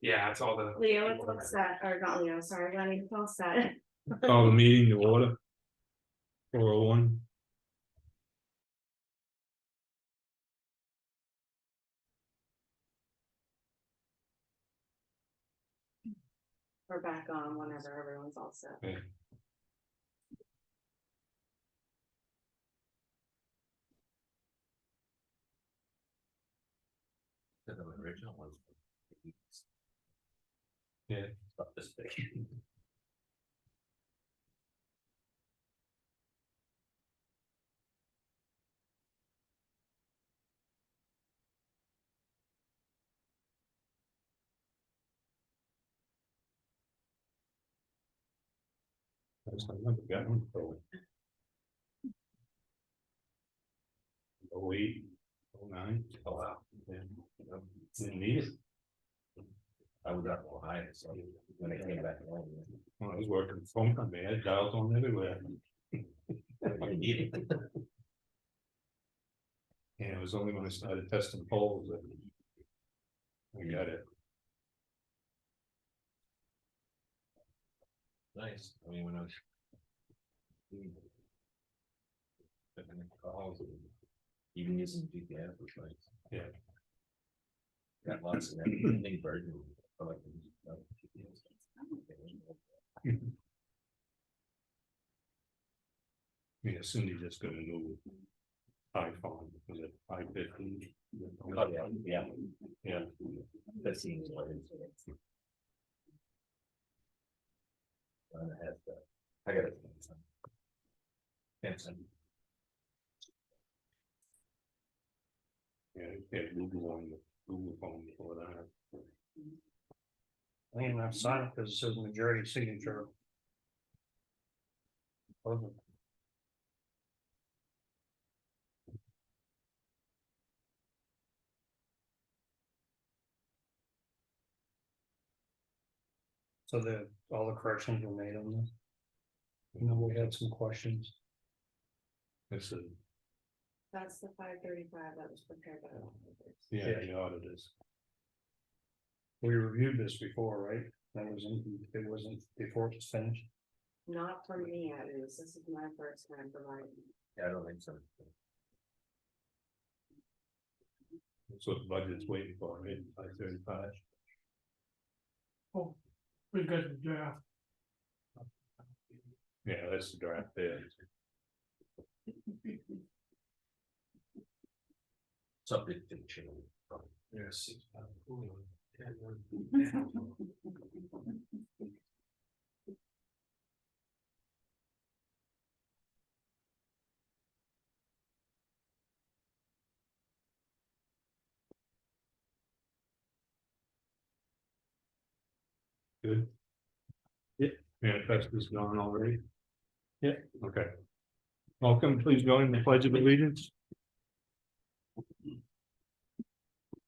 Yeah, it's all the. Leo, it's all set, or not Leo, sorry, Lenny, it's all set. Call the meeting to order. 4:01. We're back on whenever everyone's all set. Okay. The original ones. Yeah. About this big. I never got one for 08, 09. Oh, wow. Yeah. Didn't need it. I was out in Ohio, so when I came back home. When I was working phone company, I had dials on everywhere. I need it. And it was only when I started testing poles that I got it. Nice, I mean, when I was. Calls, even using GPS was nice. Yeah. Got lots of everything version. I like GPS. Yeah, Cindy just got a new iPhone, was it 550? Oh, yeah. Yeah. That seems like it's. I got it. Samsung. Yeah, you had Google on the Google phone before that. I ain't have to sign it because it says majority signature. So all the corrections were made on this. And then we had some questions. This is, That's the 535 that was prepared by the auditors. yeah, the auditors. We reviewed this before, right? It wasn't before it was finished. Not for me, at least, this is my first time providing. Yeah, I don't think so. That's what the budget's waiting for, right? 535. Oh, we got the draft. Yeah, that's the draft there. Subject to change. Yes. Good. Yeah, manifest is gone already. Yeah, okay. Welcome, please join the Pledge of Allegiance.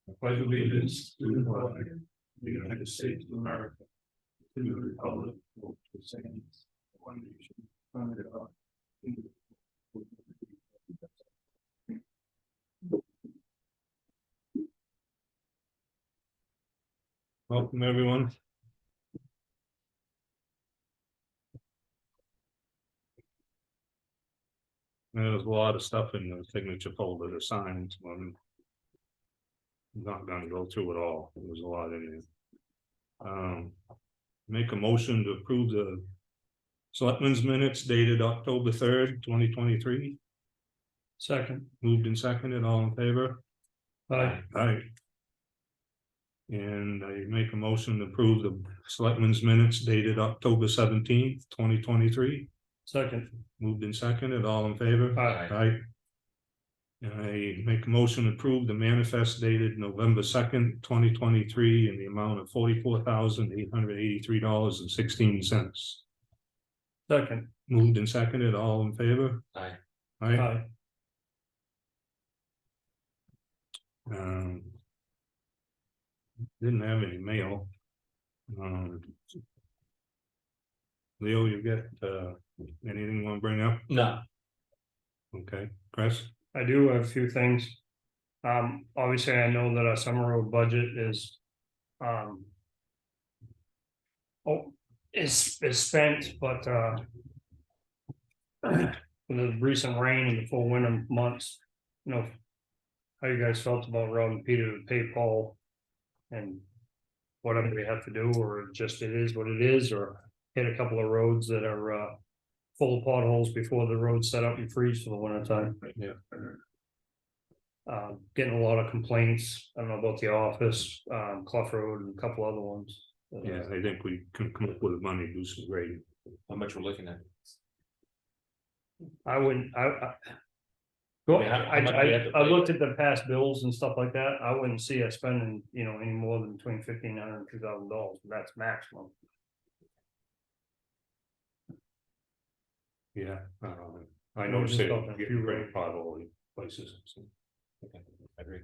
I pledge allegiance to the flag of the United States of America, to the republic for which it stands, one nation, under God, indivisible, with liberty and justice. Welcome, everyone. There's a lot of stuff in the signature folder to sign. So I'm not gonna go through it all. There's a lot in it. Make a motion to approve the Selectmen's minutes dated October 3rd, 2023. Second. Moved and seconded, all in favor? Aye. Aye. And I make a motion to approve the Selectmen's minutes dated October 17th, 2023. Second. Moved and seconded, all in favor? Aye. Aye. And I make a motion to approve the manifest dated November 2nd, 2023 in the amount of $44,883.16. Second. Moved and seconded, all in favor? Aye. Aye. Aye. Didn't have any mail. Leo, you got anything you want to bring up? No. Okay, Chris? I do have a few things. Obviously, I know that our summer road budget is Oh, is spent, but with the recent rain and the full winter months, you know. How you guys felt about robbing Peter to pay Paul? And whatever we have to do, or just it is what it is, or hit a couple of roads that are full of potholes before the roads set up and freeze for the winter time. Yeah. Getting a lot of complaints, I don't know about the office, Clough Road and a couple other ones. Yeah, I think we can come up with money, do some grading. How much we're looking at? I wouldn't, Well, mean, how much do you have to I pay? looked at the past bills and stuff like that, I wouldn't see us spending, you know, any more than between $1,500 and $2,000, that's maximum. Yeah, I We're noticed just it talking a getting few pretty roads. pothole places, so, Okay, I agree.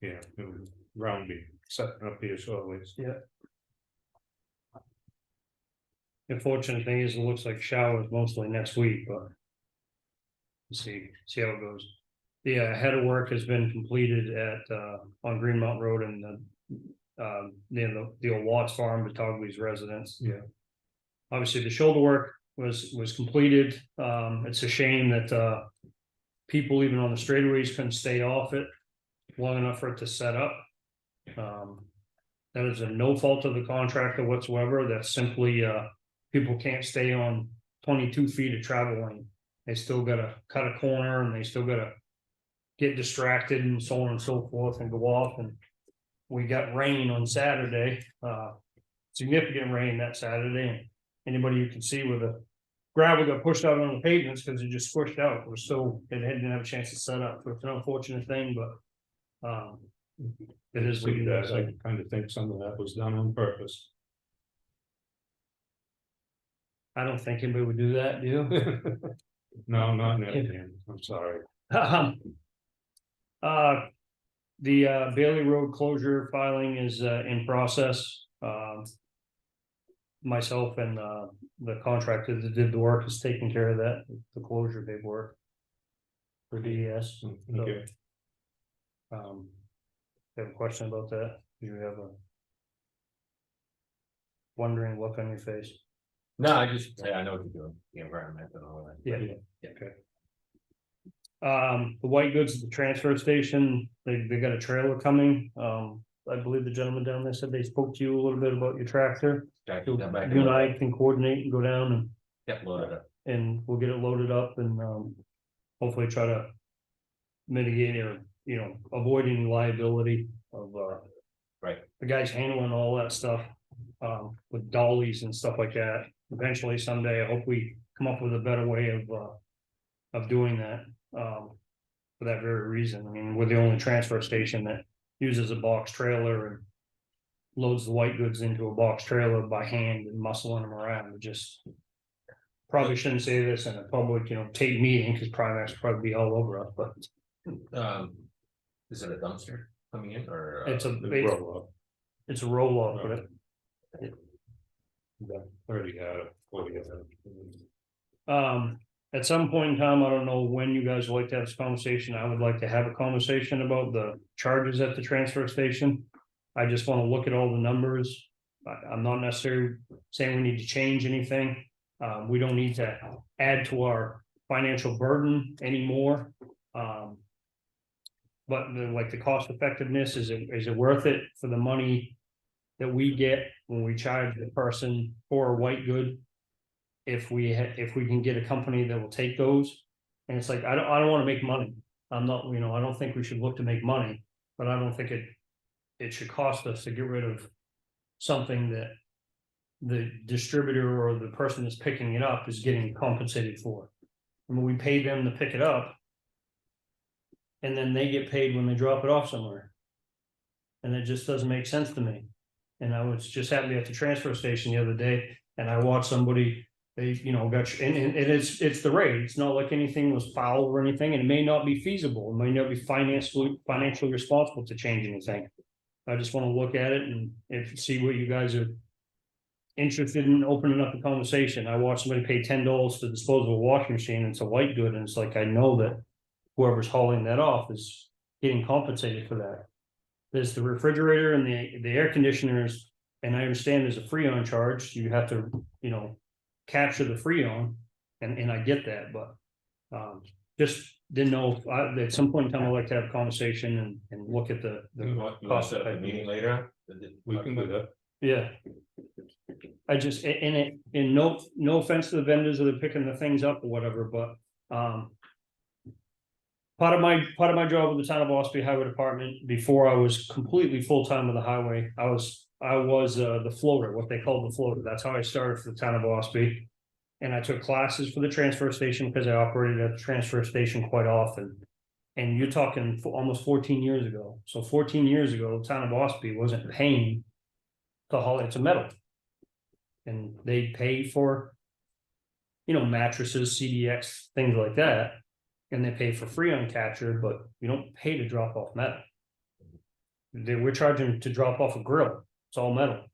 yeah, it was roundy, setting up here shortly. The fortunate thing is, it looks like showers mostly next week, but. We'll see how it goes. The head of work has been completed at on Green Mountain Road and near the old Watts Farm, Betogley's residence. Yeah. Obviously, the shoulder work was completed. It's a shame that people even on the straightaways couldn't stay off it long enough for it to set up. That is a no fault of the contractor whatsoever. That's simply people can't stay on 22 feet of travel lane. They still gotta cut a corner and they still gotta get distracted and so on and so forth and go off. And we got rain on Saturday, significant rain that Saturday. And anybody you can see where the gravel got pushed out on the pavements because it just squished out. It was so it didn't have a chance to set up. So it's an unfortunate thing, but it is. See that, I kind of think some of that was done on purpose. I don't think anybody would do that, do you? No, not in that hand, I'm sorry. The Bailey Road closure filing is in process. Myself and the contractor that did the work is taking care of that, the closure paperwork. For DES. Okay. You have a question about that? Do you have a wondering look on your face? No, I just, I know what you're doing, the environment and all that. Yeah. Okay. The white goods at the transfer station, they got a trailer coming. I believe the gentleman down there said they spoke to you a little bit about your tractor. Jack, You come back and I can coordinate and go down Get loaded up. and we'll get it loaded up and hopefully try to mitigate or, you know, avoid any liability of Right. the guys handling all that stuff with dollies and stuff like that. Eventually someday, I hope we come up with a better way of doing that for that very reason. I mean, we're the only transfer station that uses a box trailer and loads the white goods into a box trailer by hand and muscling them around. We just probably shouldn't say this in a public, you know, tape meeting because Primex will probably be all over us, but Is it a dumpster coming in or? it's a Roll up. it's a roll off, but Already had it, 40 had it. at some point in time, I don't know when you guys would like to have this conversation. I would like to have a conversation about the charges at the transfer station. I just want to look at all the numbers. I'm not necessarily saying we need to change anything. We don't need to add to our financial burden anymore. But like the cost effectiveness, is it worth it for the money that we get when we charge the person for a white good? If we can get a company that will take those, and it's like, I don't want to make money. I'm not, you know, I don't think we should look to make money, but I don't think it should cost us to get rid of something that the distributor or the person that's picking it up is getting compensated for. I mean, we pay them to pick it up. And then they get paid when they drop it off somewhere. And it just doesn't make sense to me. And I was just happened at the transfer station the other day and I watched somebody, they, you know, and it's the rate. It's not like anything was foul or anything, and it may not be feasible. It may not be financially responsible to change anything. I just want to look at it and see what you guys are interested in opening up a conversation. I watched somebody pay $10 to dispose of a washing machine. And it's a white good, and it's like, I know that whoever's hauling that off is getting compensated for that. There's the refrigerator and the air conditioners And I understand there's a Freon charge, you have to, you know, capture the Freon, and I get that, but. Just didn't know, at some point in time, I'd like to have a conversation and look at the. You want to set up a meeting later? We can do that. Yeah. I just, and no offense to the vendors that are picking the things up or whatever, but, Part of my job with the town of Ospey Highway Department, before I was completely full-time with the highway, I was the floater, what they called the floater. That's how I started for the town of Ospey. And I took classes for the transfer station because I operated at the transfer station quite often. And you're talking almost 14 years ago. So 14 years ago, the town of Ospey wasn't paying to haul it to metal. And they pay for, you know, mattresses, CDX, things like that. And they pay for Freon capture, but you don't pay to drop off metal. We're charging to drop off a grill. It's all metal.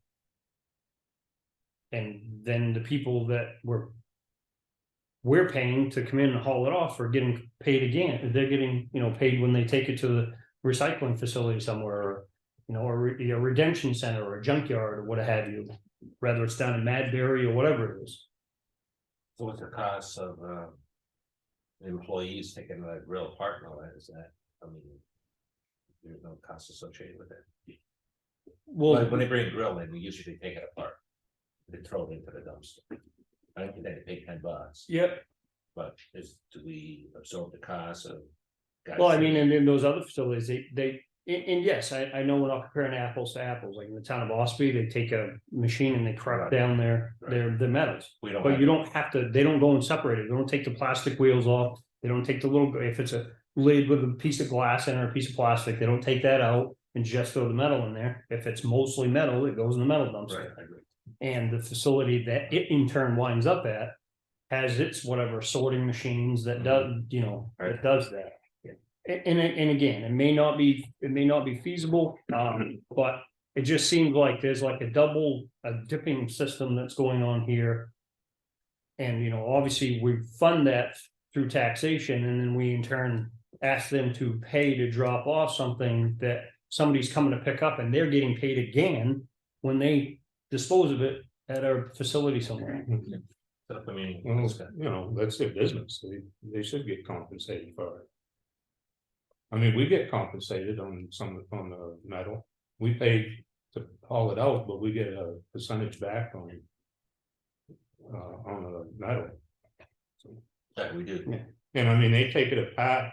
And then the people that we're paying to come in and haul it off are getting paid again. They're getting, you know, paid when they take it to the recycling facility somewhere, or, you know, or a redemption center or a junkyard or what have you, whether it's down in Madbury or whatever it is. So what's the cost of, employees taking the grill apart and all that, is that, I mean. There's no cost associated with it. Well, When they bring a grill in, we usually take it apart. They throw it into the dumpster. I don't think they pay $10, yep. but do we absorb the cost of? guys Well, I mean, saying- and in those other facilities, and yes, I know we're not comparing apples to apples, like in the town of Ospey, they take a machine and they crack Right. down their metals. We don't. But have- you don't have to, they don't go and separate it, they don't take the plastic wheels off, they don't take the little, if it's a lid with a piece of glass in or a piece of plastic, they don't take that out and just throw the metal in there. If it's mostly metal, it goes in the metal dumpster. Right, I agree. And the facility that it in turn winds up at has its whatever sorting machines that does, you know, Right. that does that. And again, it may not be feasible, but it just seems like there's like a dipping system that's going on here. And, you know, obviously we fund that through taxation, and then we in turn ask them to pay to drop off something that somebody's coming to pick up, and they're getting paid again when they dispose of it at our facility somewhere. Set up a meeting. Well, Discuss. you know, that's their business. They should get compensated for it. I mean, we get compensated on the metal. We pay to haul it out, but we get a percentage back on the metal. That we do. Yeah. And I mean, they take it apart.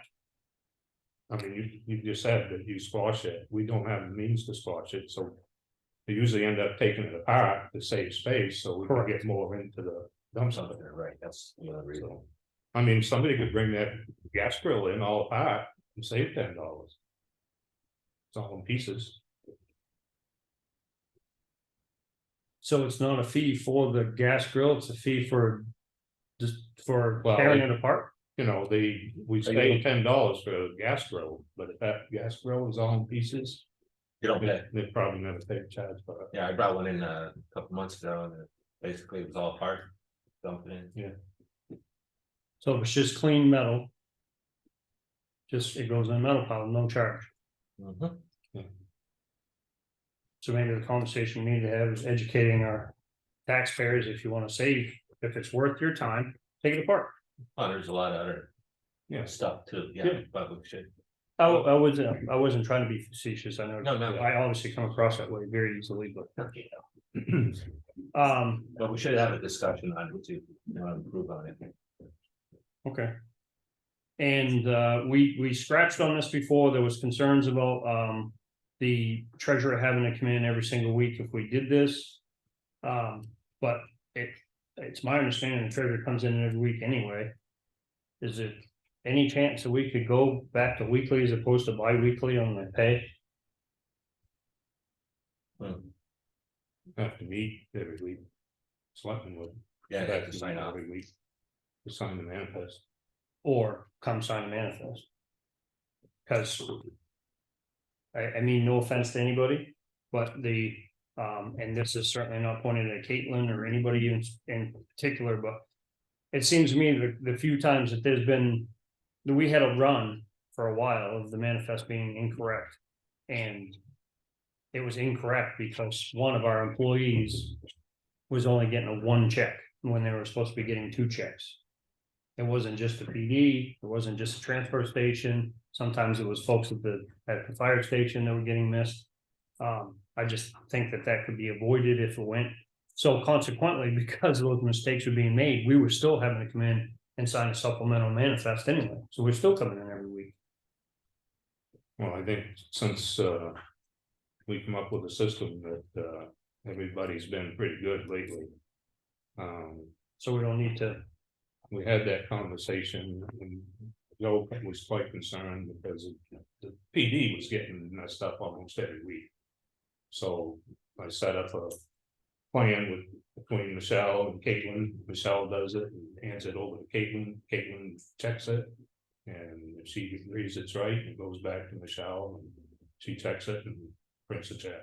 I mean, you just said that you squash it. We don't have the means to squash it, so. They usually end up taking it apart to save space, so we can Correct. get more into the dumpster. Something, right, that's the other reason. So, I mean, somebody could bring that gas grill in all apart and save $10. It's all in pieces. So it's not a fee for the gas grill, it's a fee for just for Well, tearing it apart? You know, we pay $10 for a gas grill, but if that gas grill is all in pieces. You don't pay. They probably never pay a charge for it. Yeah, I brought one in a couple months ago, and basically it was all apart, dumped in. So if it's just clean metal. Just, it goes in a metal pile, no charge. Mhm. So maybe the conversation we need to have is educating our taxpayers, if you wanna save, if it's worth your time, take it apart. Oh, there's a lot of other Yeah. stuff too, Yeah. yeah, but we should. I wasn't trying to be facetious, I know. No, no. I obviously come across that way very easily, but, But we should have a discussion on it to, you know, improve on it. okay. And we scratched on this before, there was concerns about the treasurer having to come in every single week if we did this. But it's my understanding the treasurer comes in every week anyway. Is it any chance that we could go back to weekly as opposed to bi-weekly on the pay? Have to meet every week. Selectmen would. Yeah, Have have to sign off. every week. To sign the manifest. Or come sign a manifest? Cause. I mean, no offense to anybody, but and this is certainly not pointed at Caitlin or anybody in particular, but. It seems to me the few times that that we had a run for a while of the manifest being incorrect. And it was incorrect because one of our employees was only getting a one check when they were supposed to be getting two checks. It wasn't just the PD, it wasn't just the transfer station, sometimes it was folks at the fire station that were getting missed. I just think that that could be avoided if it went. So consequently, because those mistakes were being made, we were still having to come in and sign a supplemental manifest anyway, so we're still coming in every week. Well, I think since we come up with a system that everybody's been pretty good lately. So we don't need to, We had that conversation and Joe was quite concerned because the PD was getting messed up almost every week. So I set up a plan between Michelle and Caitlin. Michelle does it and hands it over to Caitlin. Caitlin checks it. And if she agrees it's right, it goes back to Michelle and she checks it and prints a check.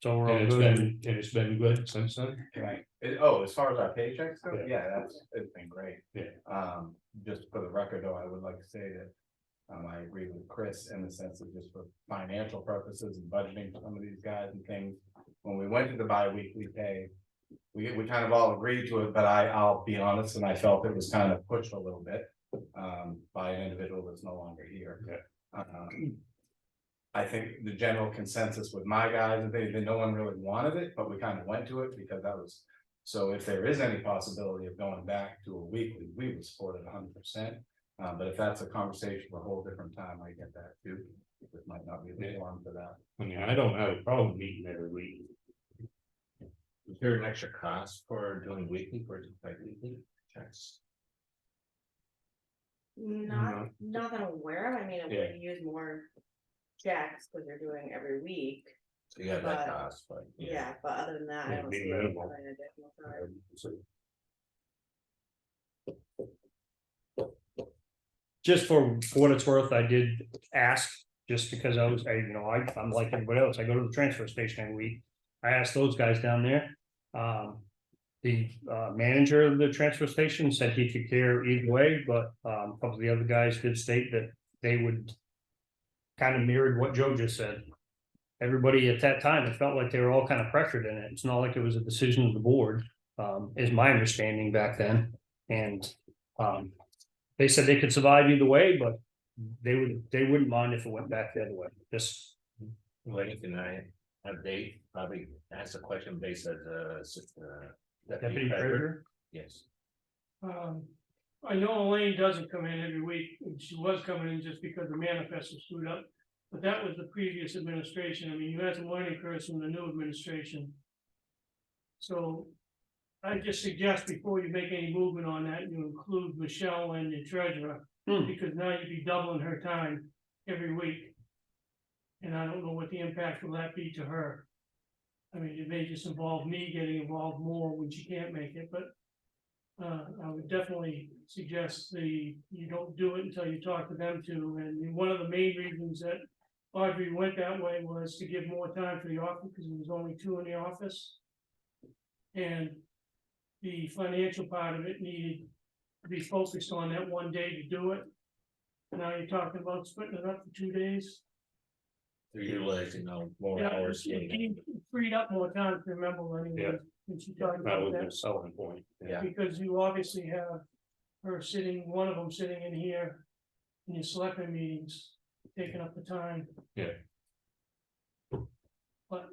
so we're all And good. it's been good since then. Right. Oh, as far as our paychecks go, Yeah. yeah, it's been great. Yeah. Just for the record, though, I would like to say that. I agree with Chris in the sense of just for financial purposes and budgeting for some of these guys and things. When we went to the bi-weekly pay, we kind of all agreed to it, but I'll be honest, and I felt it was kind of pushed a little bit. By an individual that's no longer here. Yeah. I think the general consensus with my guys, and that no one really wanted it, but we kind of went to it because that was. So if there is any possibility of going back to a weekly, we would support it 100%. But if that's a conversation for a whole different time, I get that too. It might not be the forum for that. I mean, I don't have a problem meeting every week. Is there an extra cost for doing weekly versus bi-weekly checks? Not that I'm aware of, I mean, I'm Yeah. gonna use more checks, because they're doing every week, So you have that But- cost, but yeah, but other than that, I Yeah, don't be see any minimal. other additional charge. Just for what it's worth, I did ask, just because I'm like everybody else, I go to the transfer station every week. I asked those guys down there. The manager of the transfer station said he could care either way, but a couple of the other guys did state that they would. Kind of mirrored what Joe just said. Everybody at that time, it felt like they were all kind of pressured in it. It's not like it was a decision of the board, is my understanding back then. And they said they could survive either way, but they wouldn't mind if it went back the other way. Just Wait, can I have Dave probably ask a question based as deputy treasurer. Yes. I know Elaine doesn't come in every week, and she was coming in just because the manifest was screwed up. But that was the previous administration. I mean, you had some learning curves from the new administration. So I just suggest before you make any movement on that, you include Michelle and your treasurer. Because now you'd be doubling her time every week. And I don't know what the impact will that be to her. I mean, it may just involve me getting involved more when she can't make it, but. I would definitely suggest you don't do it until you talk to them too, and one of the main reasons that Audrey went that way was to give more time for the office, because there was only two in the office. And the financial part of it needed to be focused on that one day to do it. Now you're talking about splitting it up for 2 days. They're utilizing more Yeah, hours. it freed up more time to remember anyway. Yeah. When she talked That about was that. the selling point. Yeah. Because you obviously have her sitting, one of them sitting in here in your selectmen meetings, taking up the time. Yeah. But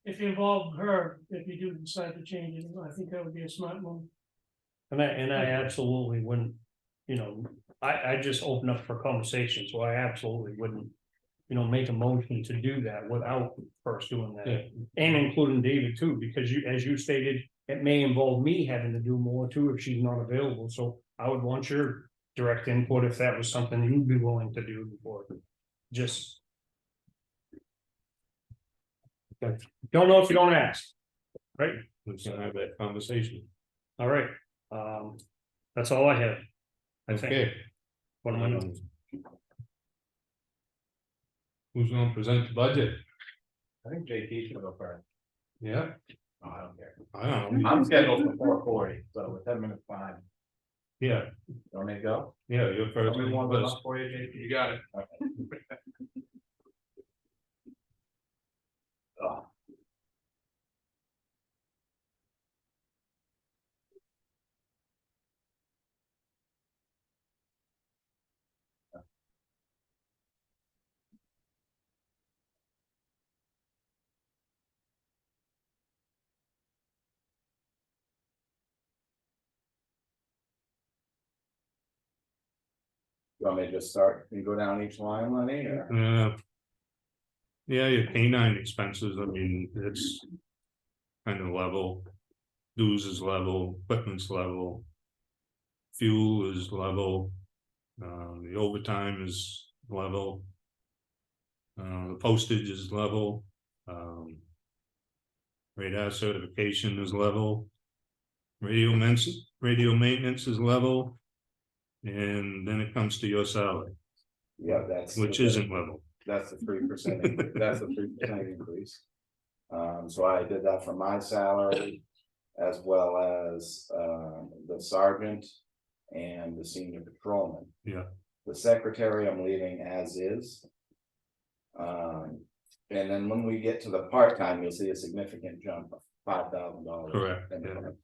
if you involve her, if you do decide to change it, I think that would be a smart move. And I absolutely wouldn't, I just open up for conversation, so I absolutely wouldn't. Make a motion to do that without first doing that. Yeah. And including David too, because as you stated, it may involve me having to do more too if she's not available, so I would want your direct input if that was something you'd be willing to do before. Just. Okay. Don't know if you don't ask. Right, Let's have that conversation. all right, that's all I have. I think. Okay. What am I doing? Who's gonna present the budget? I think JT should go first. Yeah, No, I don't care. I don't know. I'm scheduled for 4:40, so with 10 minutes behind. Yeah, Want me to go? yeah, you're first. Tell me one enough for you, JT? You got it. You want me to just start and go down each line, Lenny, or? Yeah, your canine expenses, I mean, it's kind of level. Dues is level, equipment's level. Fuel is level. The overtime is level. The postage is level. Radar certification is level. Radio maintenance is level. And then it comes to your salary, Yeah, that's. which isn't level. That's the 3%, that's the 3% increase. So I did that for my salary. As well as, the sergeant and the senior patrolman. Yeah. The secretary I'm leaving as is. And then when we get to the part-time, you'll see a significant jump of $5,000. Correct, in the yeah. part-time.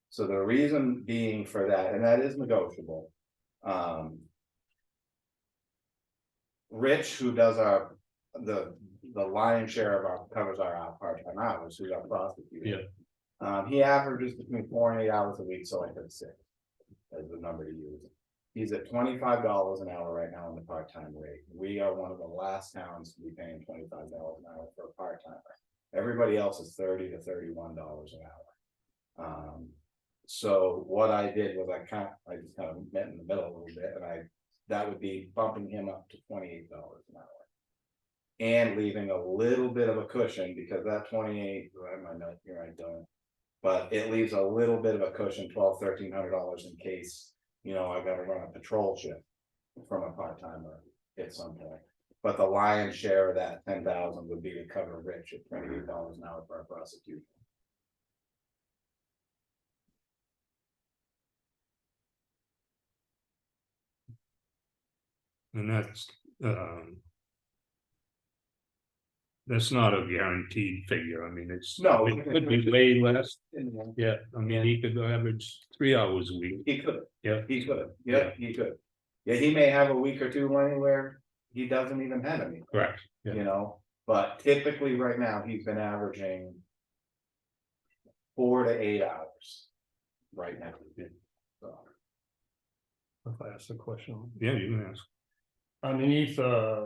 So the reason being for that, and that is negotiable. Rich, who does the lion's share of covers our part-time hours, who's our prosecutor. Yeah. He averages between 4 and 8 hours a week, so I took 6 as the number to use. He's at $25 an hour right now in the part-time rate. We are one of the last towns to be paying $25 an hour for a part-timer. Everybody else is $30 to $31 an hour. So what I did was I just kind of met in the middle a little bit, and that would be bumping him up to $28 an hour. And leaving a little bit of a cushion, because that 28, I have my note here, I don't. But it leaves a little bit of a cushion, $1,200-$1,300 in case, I gotta run a patrol shift from a part-timer at some point. But the lion's share of that 10,000 would be to cover Rich at $28 an hour for our prosecution. And that's not a guaranteed figure. I mean, No. it could be way less. Yeah, I mean, he could average 3 hours a week. He could. Yeah. He could. Yeah, he could. Yeah, he may have a week or two where he doesn't even have any. Correct. Yeah. But typically right now, he's been averaging 4 to 8 hours. Right now. So, If I ask a question, Yeah, you can ask. underneath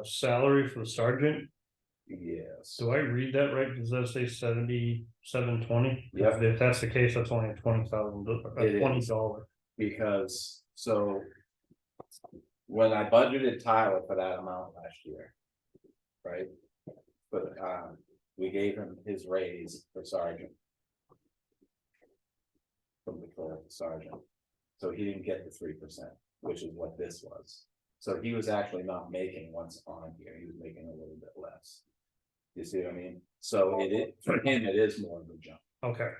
salary for the sergeant, yes. do I read that right? Does that say 7720? Yep. If that's the case, that's only $20,000, It is. $20. Because, when I budgeted Tyler for that amount last year. Right? But, we gave him his raise for sergeant. From patrol to sergeant. So he didn't get the 3%, which is what this was. So he was actually not making what's on here, he was making a little bit less. You see what I mean? So for him, it is more of a jump. Okay,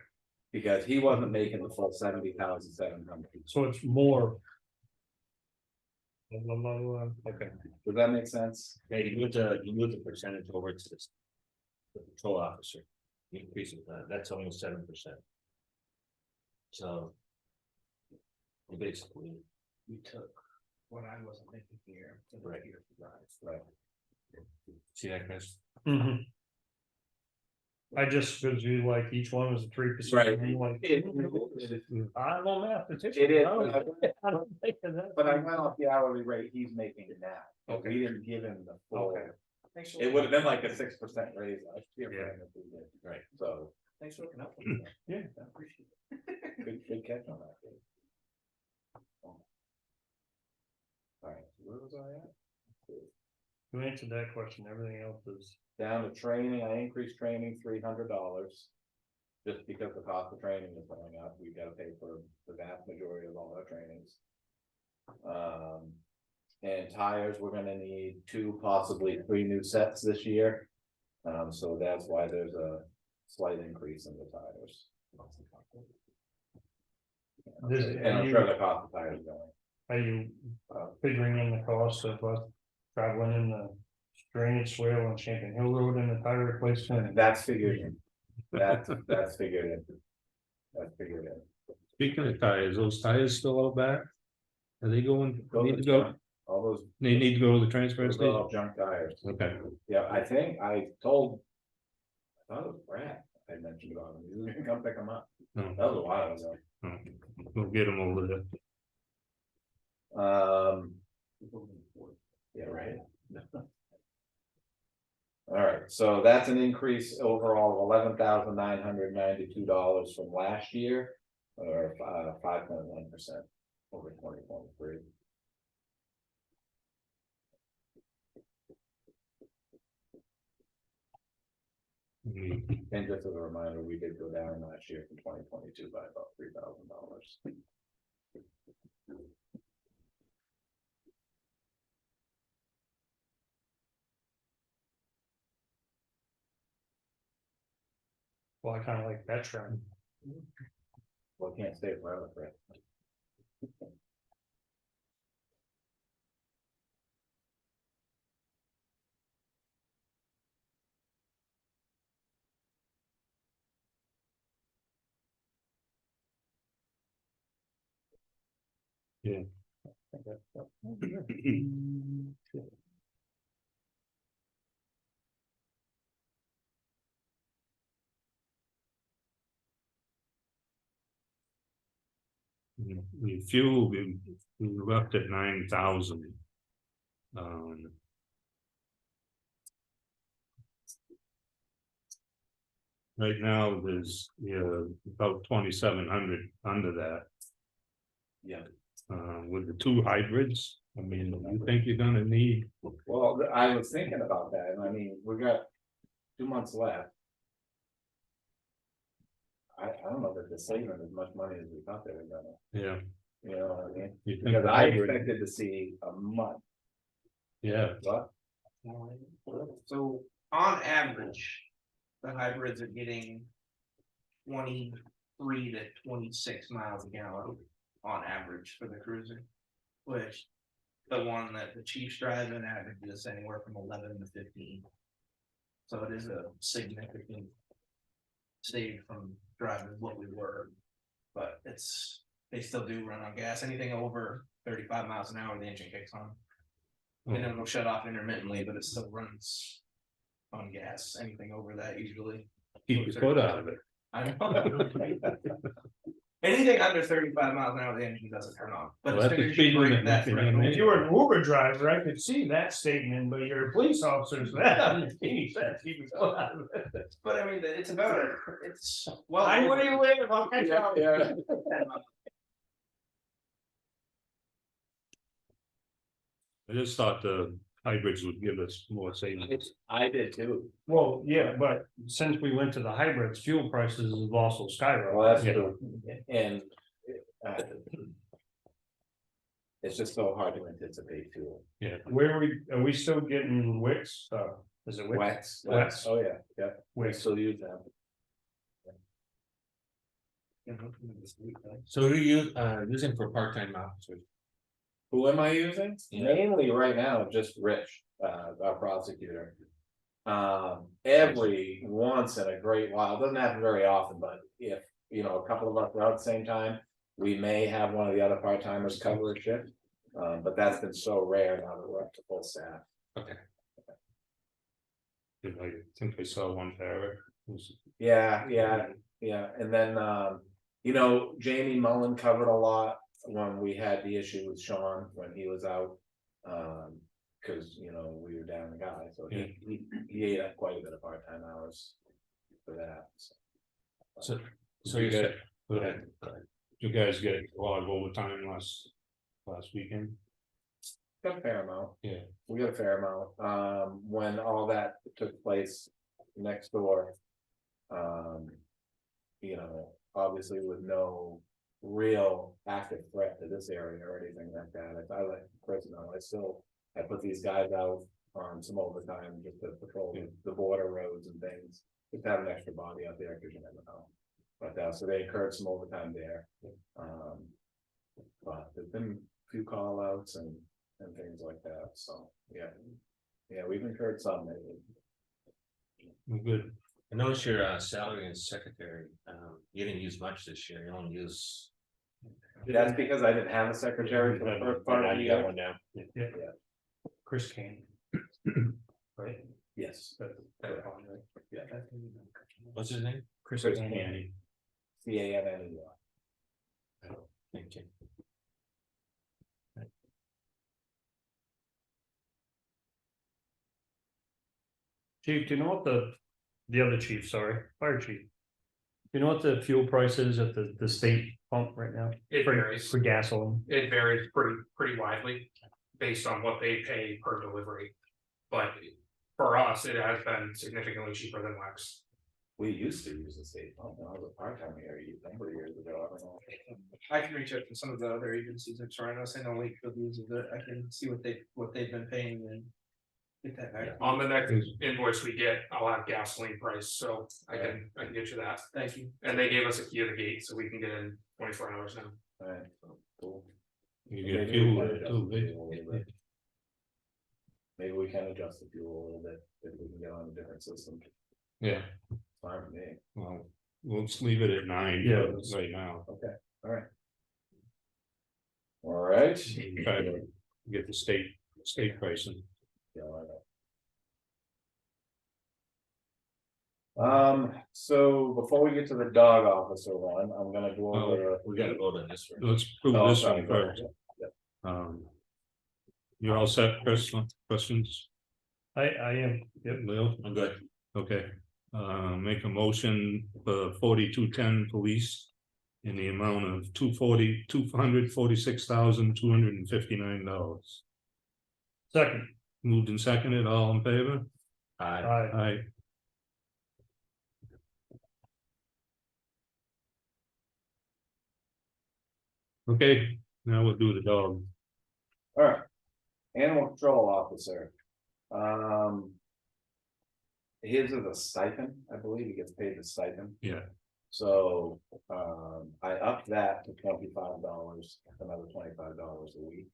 Because he wasn't making the full 70,700. so it's more. Okay, Does that make sense? Yeah, you move the percentage over to the patrol officer. You increase it, that's almost 7%. So. You basically, we took what I wasn't making here. Right here. Right. See that, Chris? mhm. I just figured you like each one was a 3%. Right. and you're like, I'm on mathematician. It is, I don't think of that. But I went off the hourly rate he's making now. Okay. We didn't give him the full. Okay. It would have been like a 6% raise last year. for Yeah. him if we did. Right. So, Thanks for looking up. Yeah. I appreciate it. good catch on that. Dave. Alright, where was I at? You answered that question, everything else is. Down to training, I increased training $300. Just because the cost of training is going up, we gotta pay for the vast majority of all our trainings. And tires, we're gonna need 2, possibly 3 new sets this year. So that's why there's a slight increase in the tires. And I'm sure the cost of tires is going. Are you figuring in the cost of us traveling in the drainage swale on Champion Hill Road and the tire replacement. That's figured in. That's figured in. That's figured in. Speaking of tires, those tires still out back? Are they going, need to go, All those. they need to go to the transfer Those are station? all junk tires. Okay, Yeah, I think I told. I thought it was Brad I mentioned about him. He was gonna come pick them up. no, That was a while ago. no, we'll get them over there. Yeah, right. All right, so that's an increase overall of $11,992 from last year, or 5.1% over 2023. And just as a reminder, we did go down last year from 2022 by about $3,000. Well, I kind of like that trend. Well, it can't stay forever, right? The fuel, we left at 9,000. Right now, there's, about 2,700 under that. Yeah. With the two hybrids, I mean, you think you're gonna need, Well, I was thinking about that, and I mean, we got 2 months left. I don't know that the saving as much money as we thought they were gonna, yeah. you know what I mean? You think Because the I hybrid- expected to see a month, Yeah, but So on average, the hybrids are getting 23 to 26 miles a gallon on average for the cruiser. Which the one that the Chiefs driving averages anywhere from 11 to 15. So it is a significant save from driving what we were. But they still do run on gas. Anything over 35 miles an hour, the engine kicks on. And then it'll shut off intermittently, but it still runs on gas. Anything over that usually. keep your foot out of it. I know. Anything under 35 miles an hour, the engine doesn't turn on. But Well, as that's soon the as you speed break limit, that you know what I threshold, mean? If you were an Uber driver, I could see that statement, but you're a police officer, so that doesn't make any sense. Keep your foot out of it. but I mean, it's about it's well. I where you live, I'll catch you out. yeah, I just thought the hybrids would give us more savings. I did too. Well, yeah, but since we went to the hybrids, fuel prices have also skyrocketed. Well, that's Yeah. true, and. uh, It's just so hard to anticipate fuel. Where are we still getting wicks? Is it wicks? Wets. Wets. Oh, yeah, yeah, we Wicks. still use them. So who you using for part-time officers? Who am I using? Yeah. Mainly right now, just Rich, our prosecutor. Every once in a great while, doesn't happen very often, but if, a couple of us are out at the same time. We may have one of the other part-timers cover a shift, but that's been so rare now that we're up to full staff. I think I saw one for Eric. Yeah, and then, Jamie Mullen covered a lot when we had the issue with Sean when he was out. Cause we were down the guy, so he ate up quite a bit of part-time hours for that. So you said, Go ahead. You guys get a lot of overtime last weekend? Got a fair amount. Yeah. We got a fair amount, when all that took place next door. Obviously with no real active threat to this area or anything like that, I let Chris know, I put these guys out on some overtime just to patrol the border roads and things. Just have an extra body out there, cause you never know. But, so they incurred some overtime there. But there's been a few call outs and things like that, so, yeah. Yeah, we've incurred some lately. We're good. I noticed your salary and secretary, you didn't use much this year, you only use. That's because I didn't have a secretary for the first part Now of the you got year. one now. Chris Kane. Right? Yes. Yeah. What's his name? Chris Chris Kane. Canny. CANNE. Thank you. Chief, do you know what the other chief, sorry, fire chief? Do you know what the fuel price is at the state pump right now? It For- varies. For gasoline, It varies pretty widely based on what they pay per delivery. But for us, it has been significantly cheaper than Lex. We used to use the state pump when I was a part-time here a number of years ago. I don't know. I can reach out to some of the other agencies that try us. I know Lakeville uses it. I can see what they've been paying and. Get that back. On the next invoice we get, I'll have gasoline price, so I can get you that. Thank you. And they gave us a key to the gate, so we can get in 24 hours now. Alright, cool. You get Maybe fuel we there can too, adjust the fuel a little bit. Maybe we can adjust the fuel a little bit, if we can get on a different system. yeah, Fine with me. well, we'll just leave it at 9 Yeah. right now. Okay, alright. Alright. Try to get the state pricing. Yeah, I know. So before we get to the dog officer one, I'm gonna go over. We gotta vote on this one. Let's prove Oh, this sorry, one go ahead. first. You're all set, Chris, questions, I am, yep, Leo? I'm good. Okay, make a motion for 4210 police. In the amount of $246,259. second, Moved and seconded, all in favor? Aye. aye, Aye. Okay, now we'll do the dog. Alright. Animal control officer. His is a stipend, I believe he gets paid a stipend. Yeah. So, I upped that to $25, another $25 a week.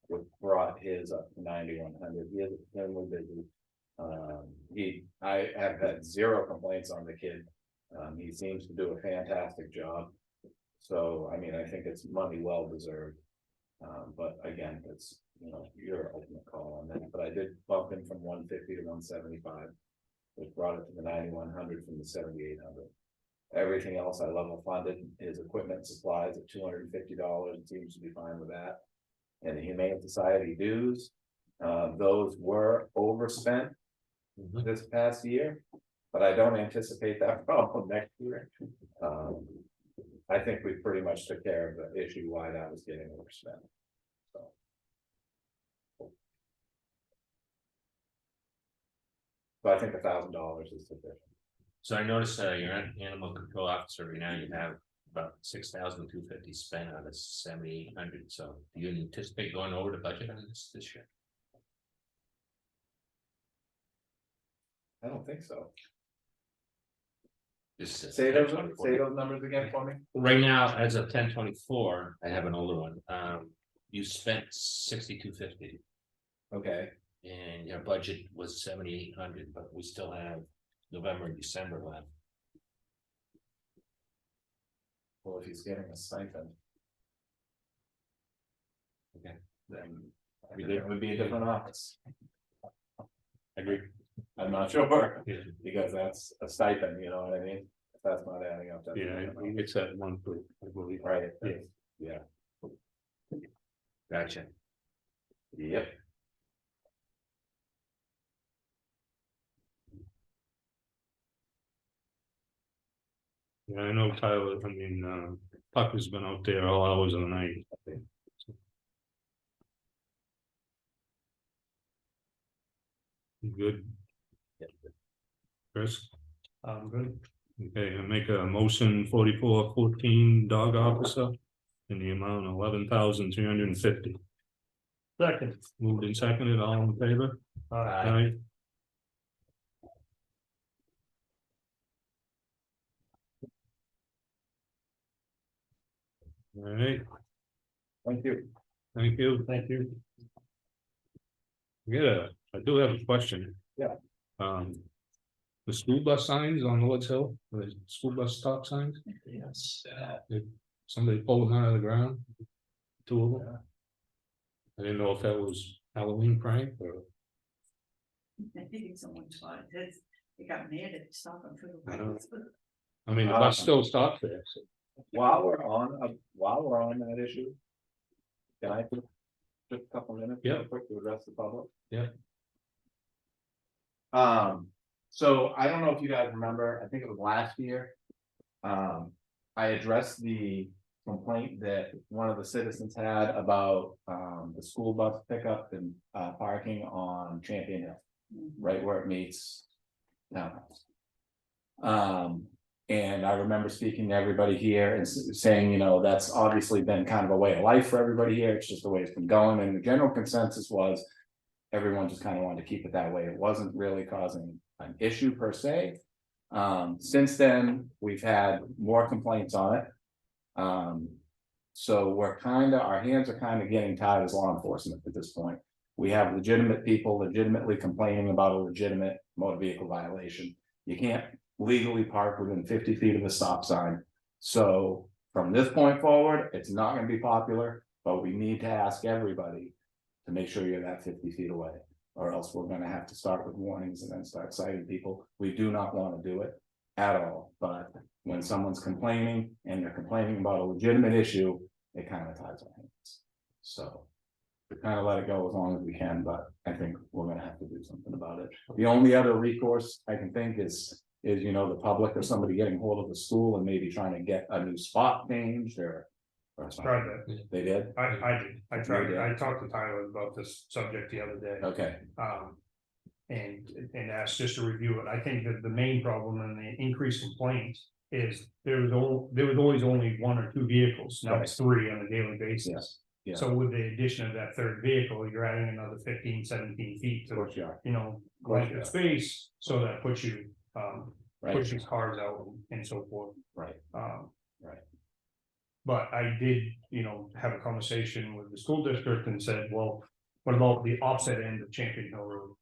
Which brought his up to 9,100. He is extremely busy. I have had zero complaints on the kid. He seems to do a fantastic job. So, I mean, I think it's money well deserved. But again, it's, you know, your ultimate call on that, but I did bump him from 150 to 175. Which brought it to the 9,100 from the 7,800. Everything else I level funded, his equipment supplies at $250, it seems to be fine with that. And the Humane Society dues, those were overspent this past year. But I don't anticipate that problem next year. I think we pretty much took care of the issue why that was getting overspent. So. So I think $1,000 is sufficient. So I noticed your animal control officer, right now you have about 6,250 spent out of 7,800, so do you anticipate going over the budget on this year? I don't think so. This is Say those 10/24. numbers again for me. Right now, as of 10/24, I have an older one, you spent 6,250. Okay, And your budget was 7,800, but we still have November and December left. well, if he's getting a stipend. Okay. Then We it would be a different office. Agree. I'm not sure, Yeah, because that's a stipend, you know what I mean? If that's not adding up. That's a yeah, different it's at 1 foot, I believe. office. Right, Yeah. yeah, Gotcha. yep. Yeah, I know Tyler, I mean, Pucker's been out there all hours of the night. You good? Chris? good, Okay, I make a motion 4414 dog officer. In the amount of 11,350. second, Moved and seconded, all in favor? aye, Aye. All right, Thank you. thank you. thank you. We got a I do have a question. Yeah. The school bus signs on Lord's Hill, the school bus stop signs, Yes. somebody pulled them out of the ground. Two of them. I didn't know if that was Halloween prank or. I think someone tried this, they got mad at stopping for the I don't- lights, but I mean, the bus still stops there, so. While we're on that issue. Can I put just a couple minutes? Yeah. real Quick to address the public? Yeah. So I don't know if you guys remember, I think it was last year. I addressed the complaint that one of the citizens had about, the school bus pickup and, parking on Champion Hill. Right where it meets townhouse. And I remember speaking to everybody here and saying, you know, that's obviously been kind of a way of life for everybody here, it's just the way it's been going, and the general consensus was. Everyone just kind of wanted to keep it that way, it wasn't really causing an issue per se. Since then, we've had more complaints on it. So we're our hands are kind of getting tied as law enforcement at this point. We have legitimate people legitimately complaining about a legitimate motor vehicle violation. You can't legally park within 50 feet of a stop sign. So from this point forward, it's not gonna be popular, but we need to ask everybody to make sure you're that 50 feet away, or else we're gonna have to start with warnings and then start citing people. We do not want to do it at all, but when someone's complaining and they're complaining about a legitimate issue, it kind of ties our hands. So we kind of let it go as long as we can, but I think we're gonna have to do something about it. The only other recourse I can think is, you know, the public or somebody getting hold of the school and maybe trying to get a new spot changed or something. Tried that. They did? I did, I tried, I talked to Tyler about this subject the other day. Okay, And asked just to review it. I think that the main problem and the increased complaints is there was always only one or two vehicles, now it's three on a daily basis. yeah. So with the addition of that third vehicle, you're adding another 15, 17 feet Of to, course you are. you know, course blanket you are. space, so that puts you, Right, pushes cars out and so forth. right, Um. Right. But I did, you know, have a conversation with the school district and said, well, what about the opposite end of Champion Hill Road?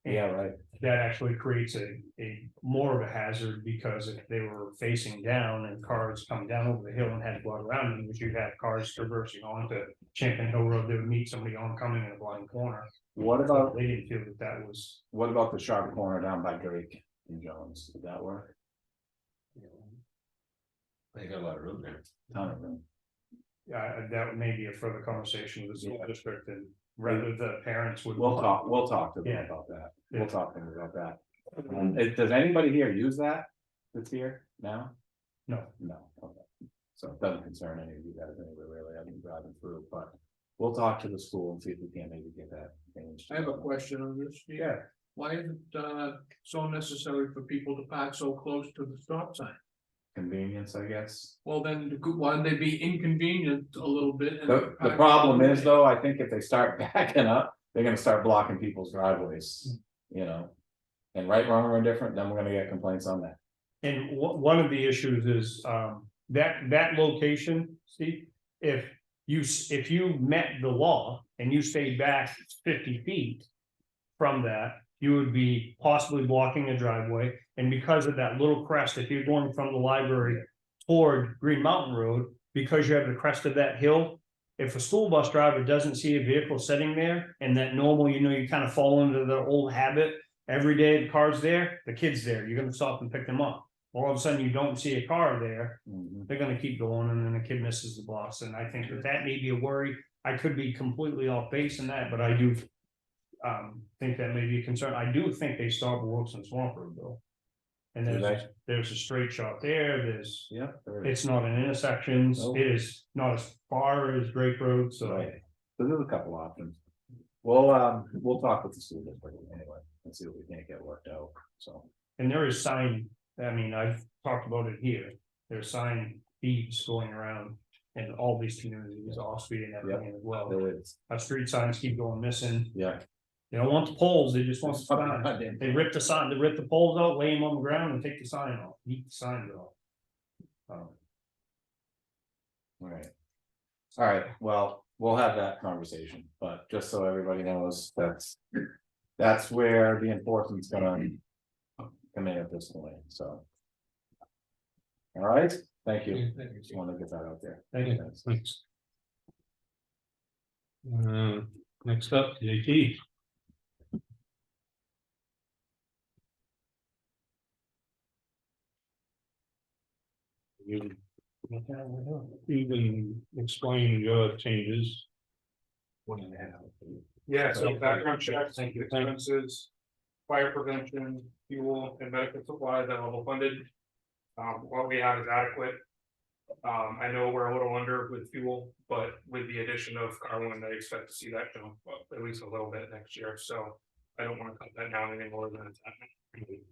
yeah, right, That actually creates a more of a hazard, because if they were facing down and cars come down over the hill and had to go around them, which you have cars traversing onto Champion Hill Road, they would meet somebody oncoming in a blind corner. What So about, they didn't feel that was. what about the sharp corner down by Drake and Jones, did that work? They got a lot of room there. Ton of them. Yeah, that may be a further conversation with the school district, and rather the parents would. We'll talk to them Yeah. about that, Yeah. we'll talk to them about that. Does anybody here use that, that's here now? No. No, okay, so it doesn't concern any of you guys anyway, really, I've been driving through, but we'll talk to the school and see if we can maybe get that changed. I have a question on this. Steve. Yeah. Why is it so necessary for people to park so close to the stop sign? Convenience, I guess. Well, then why would they be inconvenienced a little bit? and The park problem all is day? though, I think if they start backing up, they're gonna start blocking people's driveways, you know. And right, wrong, or indifferent, then we're gonna get complaints on that. And one of the issues is, that location, Steve, if you met the law and you stayed back 50 feet. From that, you would be possibly blocking a driveway, and because of that little crest, if you're going from the library toward Green Mountain Road, because you have the crest of that hill. If a school bus driver doesn't see a vehicle sitting there, and that normal, you know, you kind of fall into the old habit. Every day the car's there, the kid's there, you're gonna stop and pick them up. All of a sudden you don't see a car there, Mhm. they're gonna keep going, and then the kid misses the bus, and I think that may be a worry. I could be completely off base in that, but I do. Think that may be a concern. I do think they stop at Wilson Swamp Road though. And Do there's a straight shot there, Yeah. it's not an intersection, Nope. it is not as far as Drake Road, so. Right, so there's a couple options. We'll talk with the school district anyway, and see what we can't get worked out, so. And there is sign, I mean, I've talked about it here, there's sign feeds going around. In all these communities, off speed and everything as well, There is, our street signs keep going missing, yeah. they don't want the poles, they just want the sign. Goddamn. They rip the sign, they rip the poles out, lay them on the ground and take the sign off, keep the signs off. All right, well, we'll have that conversation, but just so everybody knows, that's that's where the enforcement's gonna come in at this point, so. All right, thank you. Just wanted to get that out there. Thank you. Thanks. Thanks. Next up, JT. You can explain your changes. Yeah, so background checks, expenses, fire prevention, fuel and medical supplies that level funded. What we have is adequate. I know we're a little under with fuel, but with the addition of Carlin, I expect to see that jump up at least a little bit next year, so I don't want to cut that down any more than it's happening.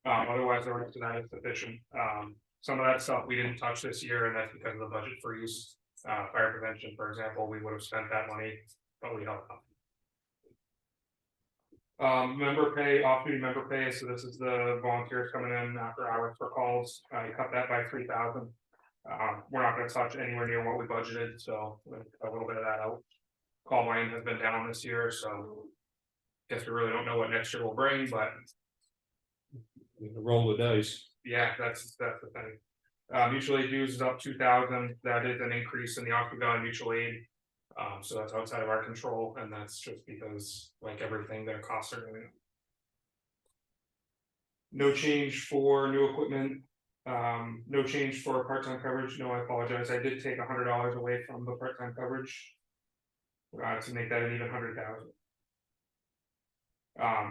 Otherwise, the rest of that is sufficient. Some of that stuff we didn't touch this year, and that's because of the budget freeze. Fire prevention, for example, we would have spent that money, but we held up. Member pay, off-duty member pay, so this is the volunteers coming in after hours for calls, I cut that by 3,000. We're not gonna touch anywhere near what we budgeted, so a little bit of that out. Call volume has been down this year, so. Guess we really don't know what next year will bring, but Roll the dice. yeah, that's the thing. Mutual aid dues is up 2,000, that is an increase in the Octagon Valley mutual aid. So that's outside of our control, and that's just because, like everything, their costs are going up. No change for new equipment, no change for part-time coverage, no, I apologize, I did take $100 away from the part-time coverage. To make that an even 100,000.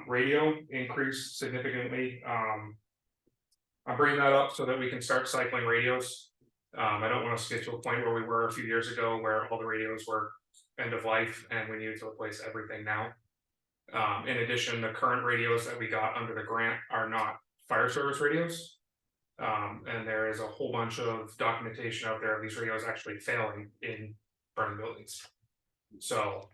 Radio increased significantly, I'm bringing that up so that we can start cycling radios. I don't want us to get to a point where we were a few years ago where all the radios were end of life and we needed to replace everything now. In addition, the current radios that we got under the grant are not fire service radios. And there is a whole bunch of documentation out there of these radios actually failing in burning buildings. So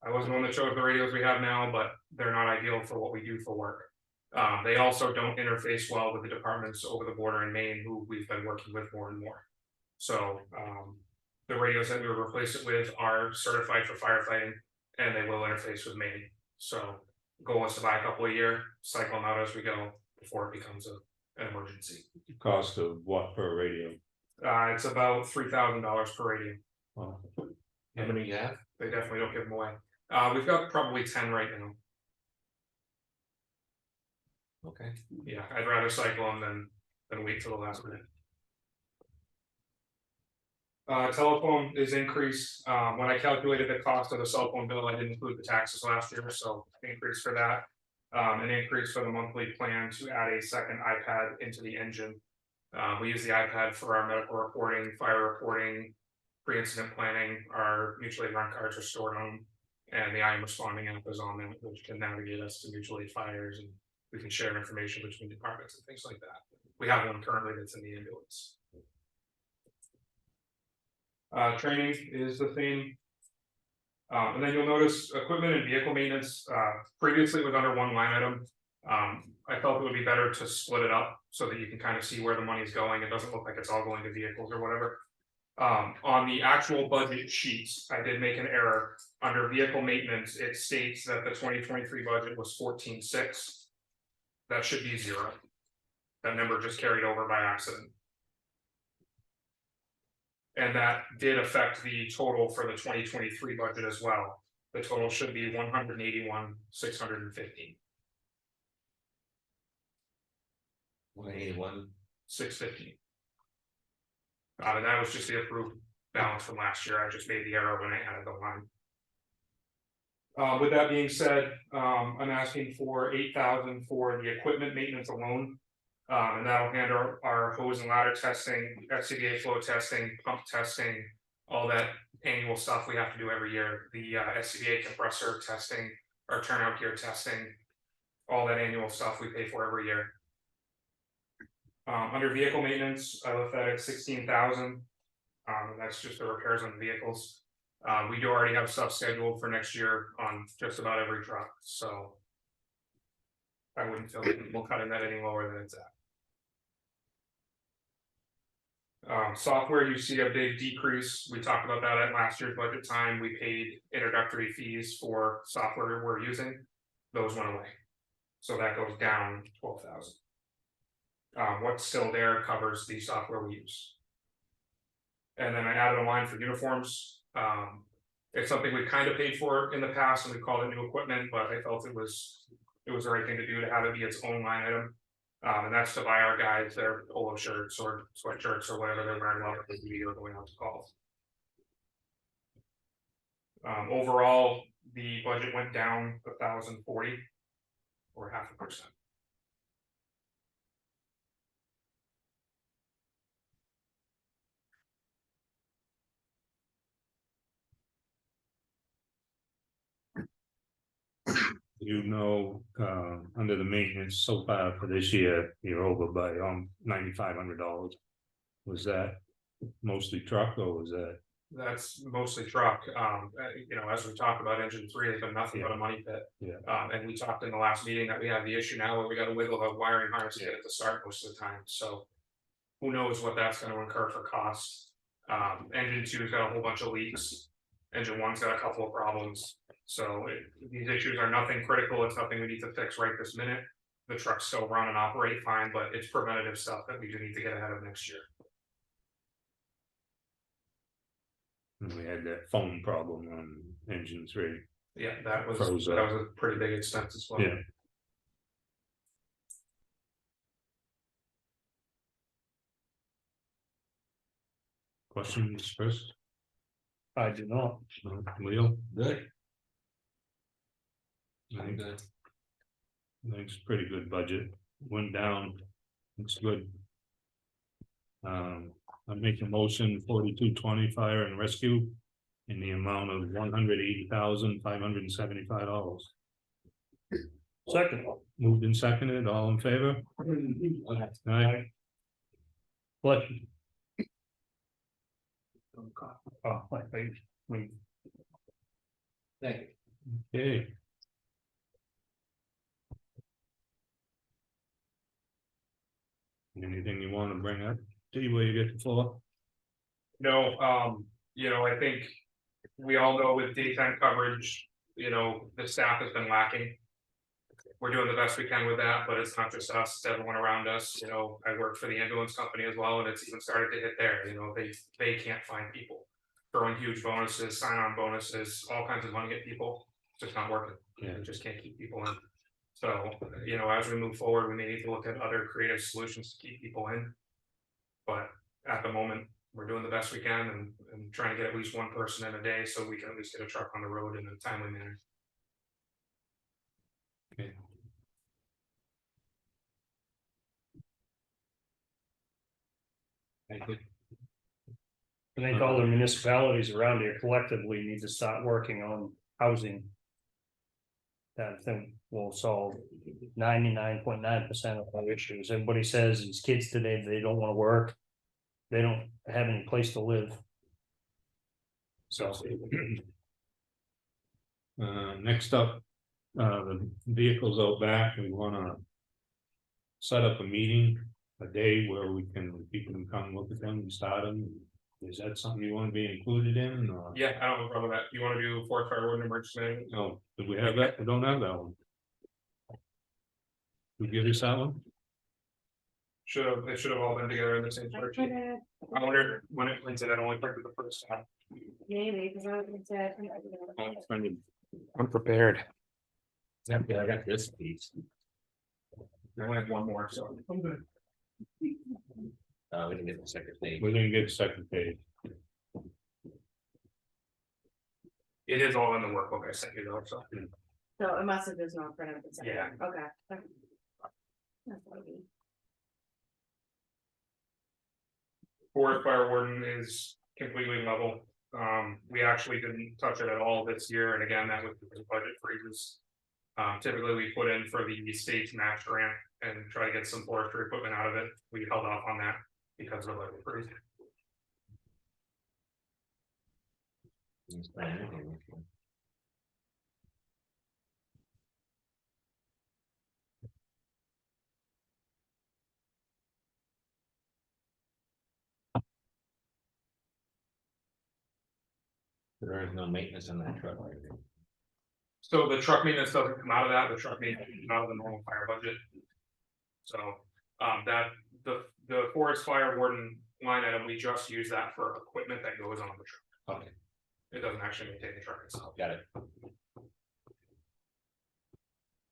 I wasn't one that chose the radios we have now, but they're not ideal for what we do for work. They also don't interface well with the departments over the border in Maine, who we've been working with more and more. So the radios that we would replace it with are certified for firefighting, and they will interface with Maine. So goal is to buy a couple a year, cycle them out as we go before it becomes an emergency. Cost of what per radio? It's about $3,000 per radio. Wow. How many you have? They definitely don't give them away. We've got probably 10 right now. Okay. Yeah, I'd rather cycle them than wait till the last minute. Telephone is increased. When I calculated the cost of the cell phone bill, I didn't include the taxes last year, so increase for that. An increase for the monthly plan to add a second iPad into the engine. We use the iPad for our medical reporting, fire reporting, pre-incident planning. Our mutual aid run cards are stored on them, and the I Am Responding app is on them, which can navigate us to mutual aid fires, and we can share information between departments and things like that. We have one currently that's in the ambulance. Training is the theme. And then you'll notice equipment and vehicle maintenance, previously was under one line item. I felt it would be better to split it up so that you can kind of see where the money's going. It doesn't look like it's all going to vehicles or whatever. On the actual budget sheets, I did make an error. Under vehicle maintenance, it states that the 2023 budget was 14.6. That should be 0. That number just carried over by accident. And that did affect the total for the 2023 budget as well. The total should be 181,615. 181. 615. And that was just the approved balance from last year. I just made the error when I added the line. With that being said, I'm asking for 8,000 for the equipment maintenance alone. And that'll handle our hose and ladder testing, SCBA flow testing, pump testing, all that annual stuff we have to do every year. The SCBA compressor testing, our turnout gear testing, all that annual stuff we pay for every year. Under vehicle maintenance, I left that at 16,000. That's just the repairs on the vehicles. We do already have stuff scheduled for next year on just about every truck, so I wouldn't feel comfortable cutting that any lower than it's at. Software, you see a big decrease. We talked about that at last year's budget time. We paid introductory fees for software we're using. Those went away. So that goes down 12,000. What's still there covers the software we use. And then I added a line for uniforms. It's something we kind of paid for in the past and we called it new equipment, but I felt it was the right thing to do to have it be its own line item. And that's to buy our guys their polo shirts or sweatshirts or whatever they're wearing while they're video going out to calls. Overall, the budget went down 1,040 or 0.5%. You know, under the maintenance so far for this year, you're over by $9,500. Was that mostly truck or was that? That's mostly truck. You know, as we talked about engine 3, has been nothing but a money pit. Yeah. And we talked in the last meeting that we have the issue now where we got to wiggle a wiring harness to get it to start most of the time. So who knows what that's going to incur for costs. Engine 2's got a whole bunch of leaks. Engine 1's got a couple of problems. So these issues are nothing critical. It's nothing we need to fix right this minute. The trucks still run and operate fine, but it's preventative stuff that we do need to get ahead of next year. And we had that foam problem on engine 3. Yeah, that was Froze up. a pretty big expense as well. Yeah. Questions first? I do not. Leo? Good. I think it's pretty good budget, went down, it's good. I make a motion 4220 fire and rescue in the amount of $180,575. Second. Moved and seconded, all in favor? Aye. Bless you. Oh, my face. Thank you. Okay. Anything you want to bring up? See where you get the floor? No, you know, I think we all know with daytime coverage, you know, the staff has been lacking. We're doing the best we can with that, but it's not just us, it's everyone around us. You know, I work for the ambulance company as well, and it's even started to hit there. You know, they can't find people. Throwing huge bonuses, sign-on bonuses, all kinds of money at people, it's just not working. Yeah. We just can't keep people in. So, you know, as we move forward, we may need to look at other creative solutions to keep people in. But at the moment, we're doing the best we can and trying to get at least one person in a day so we can at least get a truck on the road in a timely manner. Okay. Thank you. I think all the municipalities around here collectively need to start working on housing. That thing will solve 99.9% of our issues. Everybody says these kids today, they don't want to work. They don't have any place to live. So. Next up, the vehicles out back, we wanna set up a meeting, a day where people can come look at them and start them. Is that something you wanna be included in, or? Yeah, I don't have a problem with that. You want to do fourth firewood emergency management? No, do we have that? We don't have that one. We give us that one? They should have all been together in the same spreadsheet. I wonder when it printed, I only printed the first time. Maybe, because I was gonna say. I'm prepared. I got this piece. I only have one more, so I'm good. We didn't get the second page. We didn't get the second page. It is all in the workbook I sent you though, so. So it must have just not printed the second. Yeah. Okay. That's what I mean. Fourth fire warden is completely level. We actually didn't touch it at all this year, and again, that was because of budget freezes. Typically, we put in for the state's match grant and try to get some forestry equipment out of it. We held off on that because of budget freeze. There is no maintenance on that truck. So the truck maintenance doesn't come out of that, the truck maintenance is out of the normal fire budget. So, that, the forest fire warden line item, we just use that for equipment that goes on the truck. Okay, It doesn't actually maintain the truck itself. got it.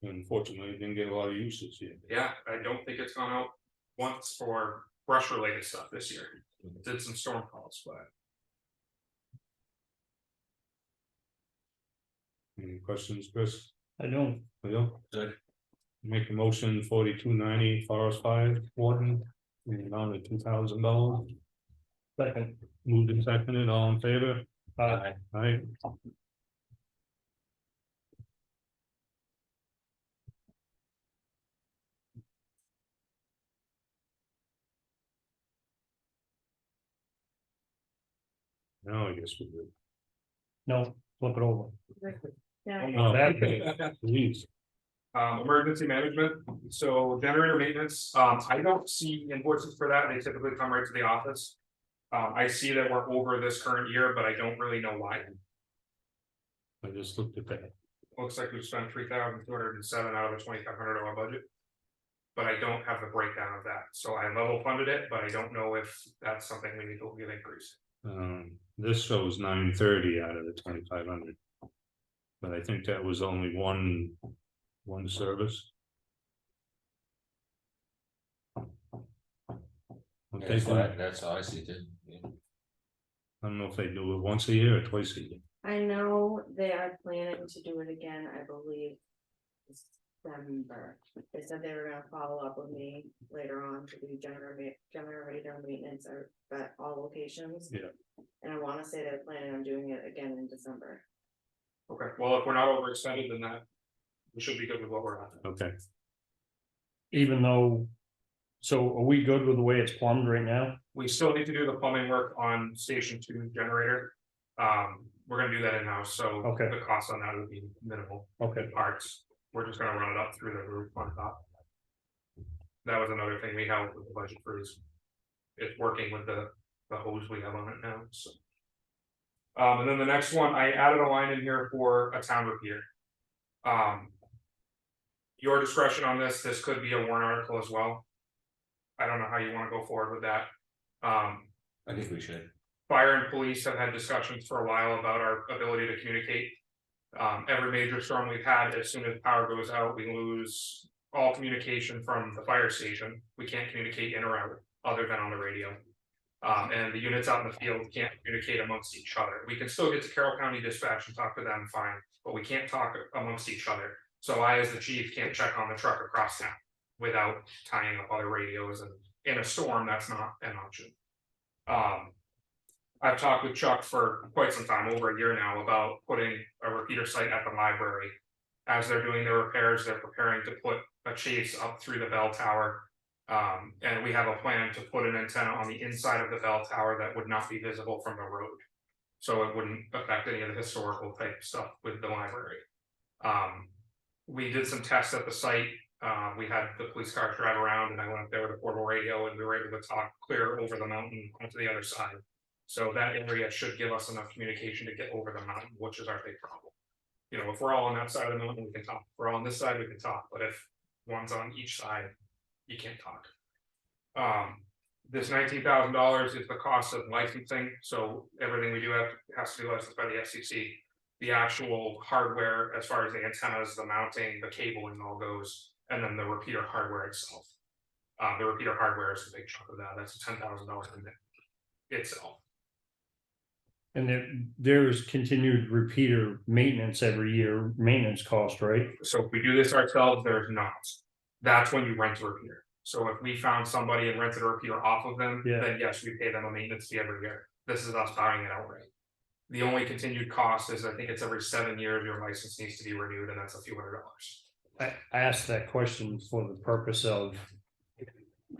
Unfortunately, it didn't get a lot of usage yet. Yeah, I don't think it's gone out once for brush related stuff this year. Did some storm calls, but Any questions, Chris? I don't, Leo? Good. Make a motion 4290 Forest Fire Warden, in the amount of $2,000. second, Moved and seconded, all in favor? uh, Aye. Now I guess we do. no, flip it over. Yeah, Oh, that- Please. emergency management, so generator maintenance, I don't see invoices for that, they typically come right to the office. I see that we're over this current year, but I don't really know why. I just looked at that. Looks like we've spent $3,207 out of the $2,500 budget. But I don't have the breakdown of that, so I level funded it, but I don't know if that's something we need to get increased. This shows 930 out of the 2,500. But I think that was only one service. Okay, That's so what that's all I see too. Yeah. I don't know if they do it once a year or twice a year. I know they are planning to do it again, I believe. December, they said they were gonna follow up with me later on to do generator maintenance at all locations. Yeah. And I wanna say they're planning on doing it again in December. Okay, well, if we're not overextended, then that. We should be good with what we're at. Okay, even though. So are we good with the way it's plumbed right now? We still need to do the plumbing work on station 2 generator. We're gonna do that in-house, so Okay. the cost on that would be minimal. Okay, Parts, we're just gonna run it up through the roof on top. That was another thing we held with the budget freeze. It's working with the hose we have on it now, so. And then the next one, I added a line in here for a town repeater. Your discretion on this could be a warrant article as well. I don't know how you wanna go forward with that. I think we should. Fire and police have had discussions for a while about our ability to communicate. Every major storm we've had, as soon as power goes out, we lose all communication from the fire station. We can't communicate in or out, other than on the radio. And the units out in the field can't communicate amongst each other. We can still get to Carroll County Dispatch and talk to them fine, but we can't talk amongst each other. So I, as the chief, can't check on the truck across town without tying up other radios, and in a storm, that's not an option. I've talked with Chuck for quite some time, over a year now, about putting a repeater site at the library. As they're doing their repairs, they're preparing to put a chase up through the bell tower. And we have a plan to put an antenna on the inside of the bell tower that would not be visible from the road. So it wouldn't affect any of the historical type stuff with the library. We did some tests at the site. We had the police cars drive around, and I went up there with a portable radio, and we were able to talk clear over the mountain onto the other side. So that area should give us enough communication to get over the mountain, which is our big problem. You know, if we're all on that side of the mountain, we can talk. If we're all on this side, we can talk, but if one's on each side, you can't talk. This $19,000 is the cost of licensing, so everything we do has to be licensed by the FCC. The actual hardware, as far as the antennas, the mounting, the cabling all goes, and then the repeater hardware itself. The repeater hardware is a big chunk of that. That's $10,000 in itself. and there's continued repeater maintenance every year, maintenance cost, right? So if we do this ourselves, there's not. That's when you rent a repeater. So if we found somebody and rented a repeater off of them, Yeah. then yes, we pay them a maintenance fee every year. This is us buying it outright. The only continued cost is, I think it's every 7 years your license needs to be renewed, and that's a few $100s. I asked that question for the purpose of.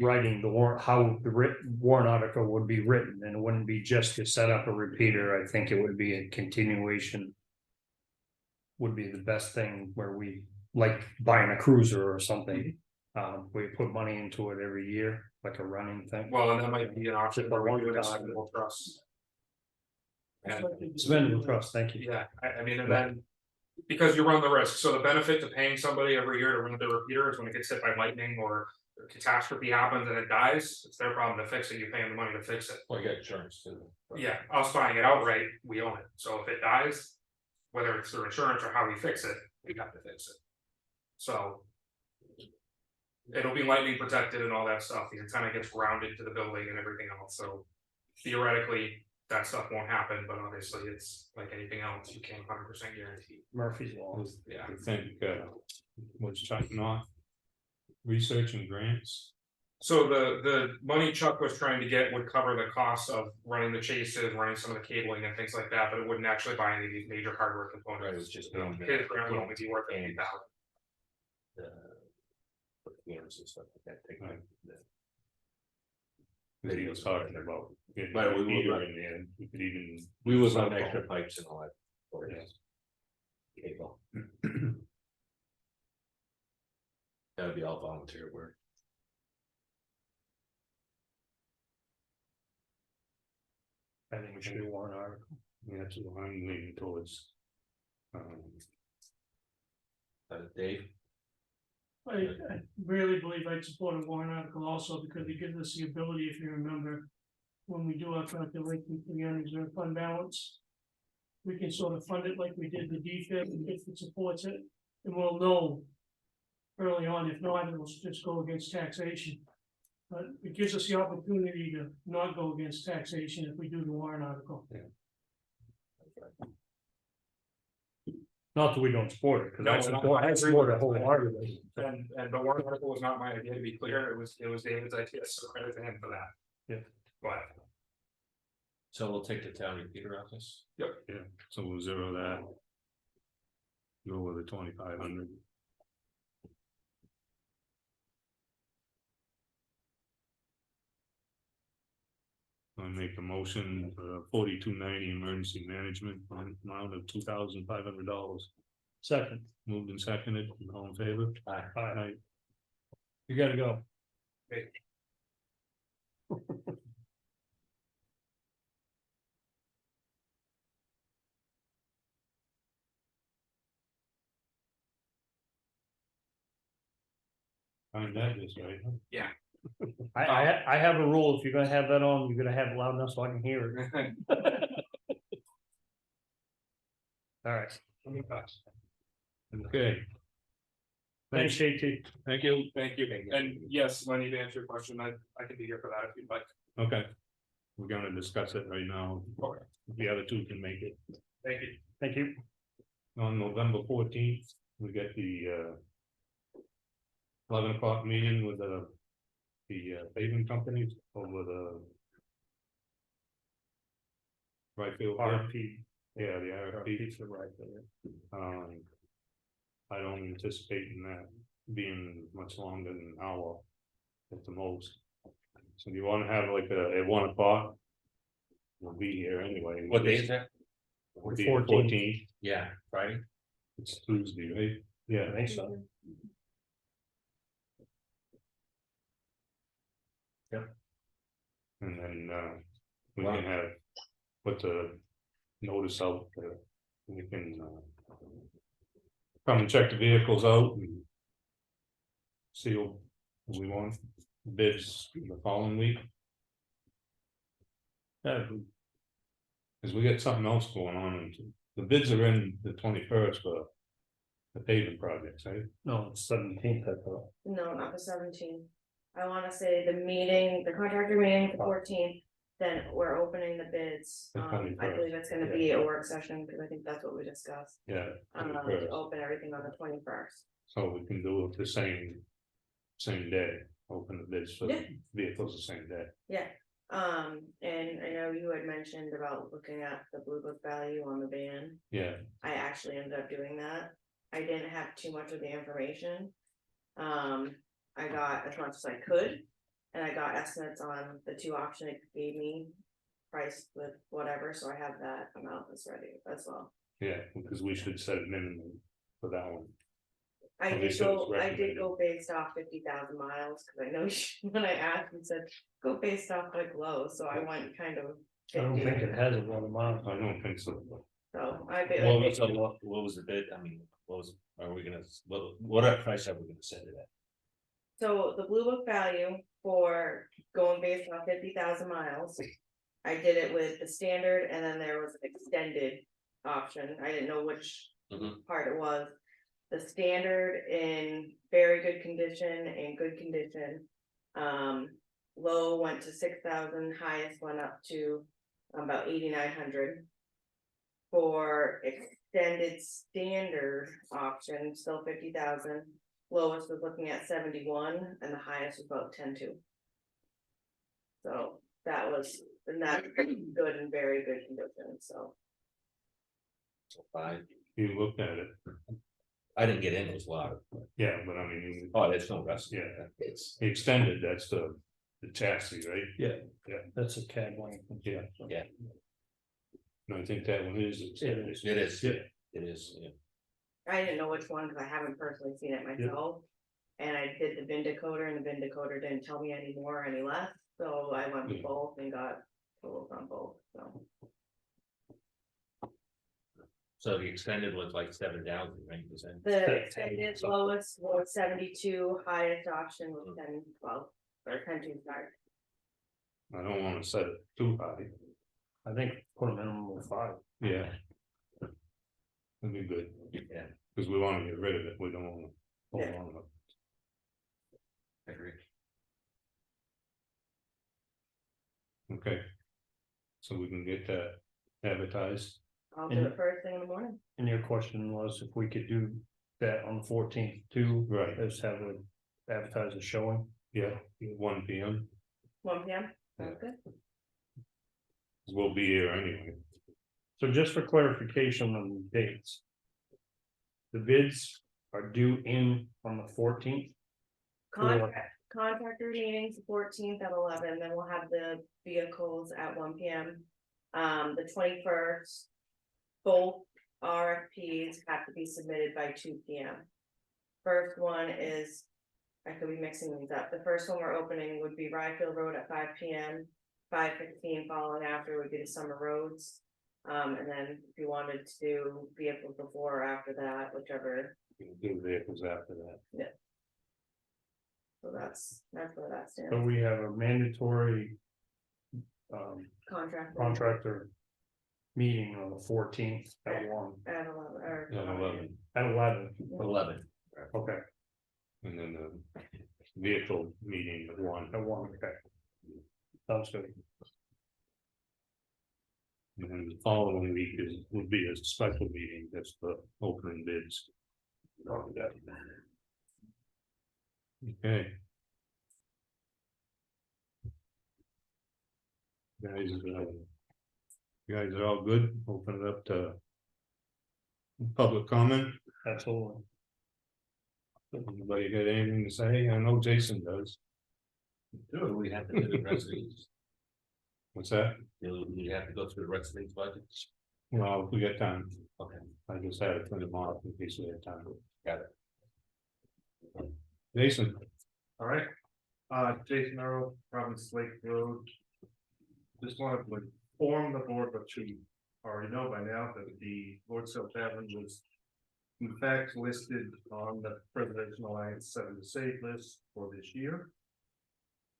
Writing the warrant, how the warrant article would be written, and it wouldn't be just to set up a repeater. I think it would be a continuation. Would be the best thing, where we, like buying a cruiser or something. We put money into it every year, like a running thing. Well, and that might be an option Just where a we do it one as time. single trust. Suspendable trust, thank you. Yeah, I mean, and then. Because you run the risk, so the benefit to paying somebody every year to run the repeater is when it gets hit by lightning or a catastrophe happens and it dies, it's their problem to fix it, you pay them the money to fix it. Well, you got insurance too. Yeah, us buying it outright, we own it, so if it dies, whether it's through insurance or how we fix it, we have to fix it. So. It'll be lightning protected and all that stuff, the antenna gets grounded to the building and everything else, so. Theoretically, that stuff won't happen, but obviously it's like anything else, you can't 100% guarantee. Murphy's Law. Yeah, I think, was Chuck not research and grants? so the money Chuck was trying to get would cover the cost of running the chases, running some of the cabling and things like that, but it wouldn't actually buy any of these major hardware Right, components. it's just. His grant would only be worth $80,000. Games and stuff like that. Take Right. the- That he was talking about. getting Right, we a will, heater right. in there, you could even. We was cell on phone. extra pipes and all that. for Yeah. Cable. That would be all volunteer work. I think we should do one article. Yeah, that's what I'm leaning towards. Dave, I really believe I'd support a warrant article also because it gives us the ability, if you remember. When we do our calculation for the unreserved fund balance. We can sort of fund it like we did the DFIP if it supports it, and we'll know. Early on, if not, it'll just go against taxation. But it gives us the opportunity to not go against taxation if we do the warrant article. Not that we don't support it, because No, I and support, I I agree support with it wholeheartedly. And the warrant article was not my idea, to be clear, it was David's idea, so credit to him for that. Yeah. But, so we'll take the town repeater office. Yeah, so we'll zero that. Go with the 2,500. I make a motion for 4290 emergency management for an amount of $2,500. Second, Moved and seconded, all in favor? Aye. You gotta go. Find that this right? I have a rule, if you're gonna have that on, you're gonna have it loud enough so I can hear it. All right, Okay. thanks, JT. Thank you. thank you, and yes, Lenny, to answer your question, I can be here for that if you'd like. Okay. We're gonna discuss it right now. Okay. The other two can make it. Thank you. Thank you. On November 14th, we get the 11 o'clock meeting with the paving companies over the right field. RFP. Yeah, the RFP. for right there. I don't anticipate that being much longer than an hour at the most. So do you wanna have like at 1 o'clock? We'll be here anyway. What day is that? It'll be the 14th. 14th. Yeah, Friday. It's Tuesday, right? Yeah. I think so. And then, we can have, put the notice out, we can, come and check the vehicles out and see what we want bids the following week, cause we got something else going on, and the bids are in the 21st for the paving projects, right? No, it's 17th, I thought. No, not the 17th. I wanna say the meeting, the contractor meeting, the 14th, then we're opening the bids. The I 21st, believe it's gonna be a work session, because I think that's what we discussed. Yeah. To 21st. open everything on the 21st. So we can do it the same day, open the bids for Yeah. vehicles the same day. Yeah, and I know you had mentioned about looking at the Blue Book value on the van. Yeah, I actually ended up doing that. I didn't have too much of the information. I got as much as I could, and I got estimates on the two options it gave me. Priced with whatever, so I have that amount that's ready as well. yeah, because we should set a minimum for that one. I At least did it was go, I did recommended. go based off 50,000 miles, cause I know when I asked, you said, go based off like low, so I went kind of I don't think it has a lot of miles. I don't think so. So I bet. What was the bid? I mean, are we gonna, what price are we gonna set it at? So the Blue Book value for going based on 50,000 miles. I did it with the standard and then there was an extended option. I didn't know which Mhm. part it was. The standard in very good condition and good condition. Low went to 6,000, highest went up to about 8,900. For extended standard option, still 50,000, lowest was looking at 71 and the highest was about 10.2. So that was, and that's good and very good condition, so. Fine, You looked at it, I didn't get in, it was a lot. yeah, but I mean, Oh, there's no rest. Yeah. It's, extended, that's the chassis, right? That's a CAD link. Yeah. Yeah. And I think that one is extended. it is, Yeah. it is, yeah. I didn't know which one, because I haven't personally seen it myself. And I did the Vindicoder, and the Vindicoder didn't tell me any more or any less, so I went with Yeah. both and got totals on both, so. So the extended was like 7,000, right? Was that- The extended lowest was 72, highest option was 10.12, or 10.2, sorry. I don't wanna set it too high, I think put a minimum of 5. yeah. That'd be good, Yeah, cause we wanna get rid of it, we don't wanna hold Yeah. on to it. I agree. Okay. So we can get that advertised, I'll do it first thing in the morning. And your question was if we could do that on the 14th too, right, just have a advertiser showing. yeah, 1 P.M. 1 PM, sounds good. 'Cause we'll be here anyway. So just for clarification on the dates. The bids are due in on the 14th. Contractor meetings the 14th at 11, then we'll have the vehicles at 1 PM. The 21st. Both RFPs have to be submitted by 2 PM. First one is, I could be mixing these up, the first one we're opening would be Ryfield Road at 5 PM. 5:15 following after would be the summer roads. And then if you wanted to do vehicles before or after that, whichever, We'll do vehicles after that. so that's where that So stands. we have a mandatory Contract. contractor meeting on the 14th at 1, At 11, or. At 11, at 11. 11. Okay, and then the vehicle meeting at 1. at 1, okay. Sounds good. And then the following week would be a special meeting, that's the opening bids. Okay. Guys, you guys are all good, open it up to public comment, Absolutely. anybody got anything to say? I know Jason does, Do we have to do the rest of these? what's that? Do we have to go through the rest of these budgets? Well, if we got time, Okay, I just had to print them off in case we had time. got it. Jason, All right, Jason Earl, Province Lake Road. Just wanted to inform the board, but you already know by now that the Lord Sale Tavern was. In fact, listed on the Preservation Alliance 7 to Save list for this year.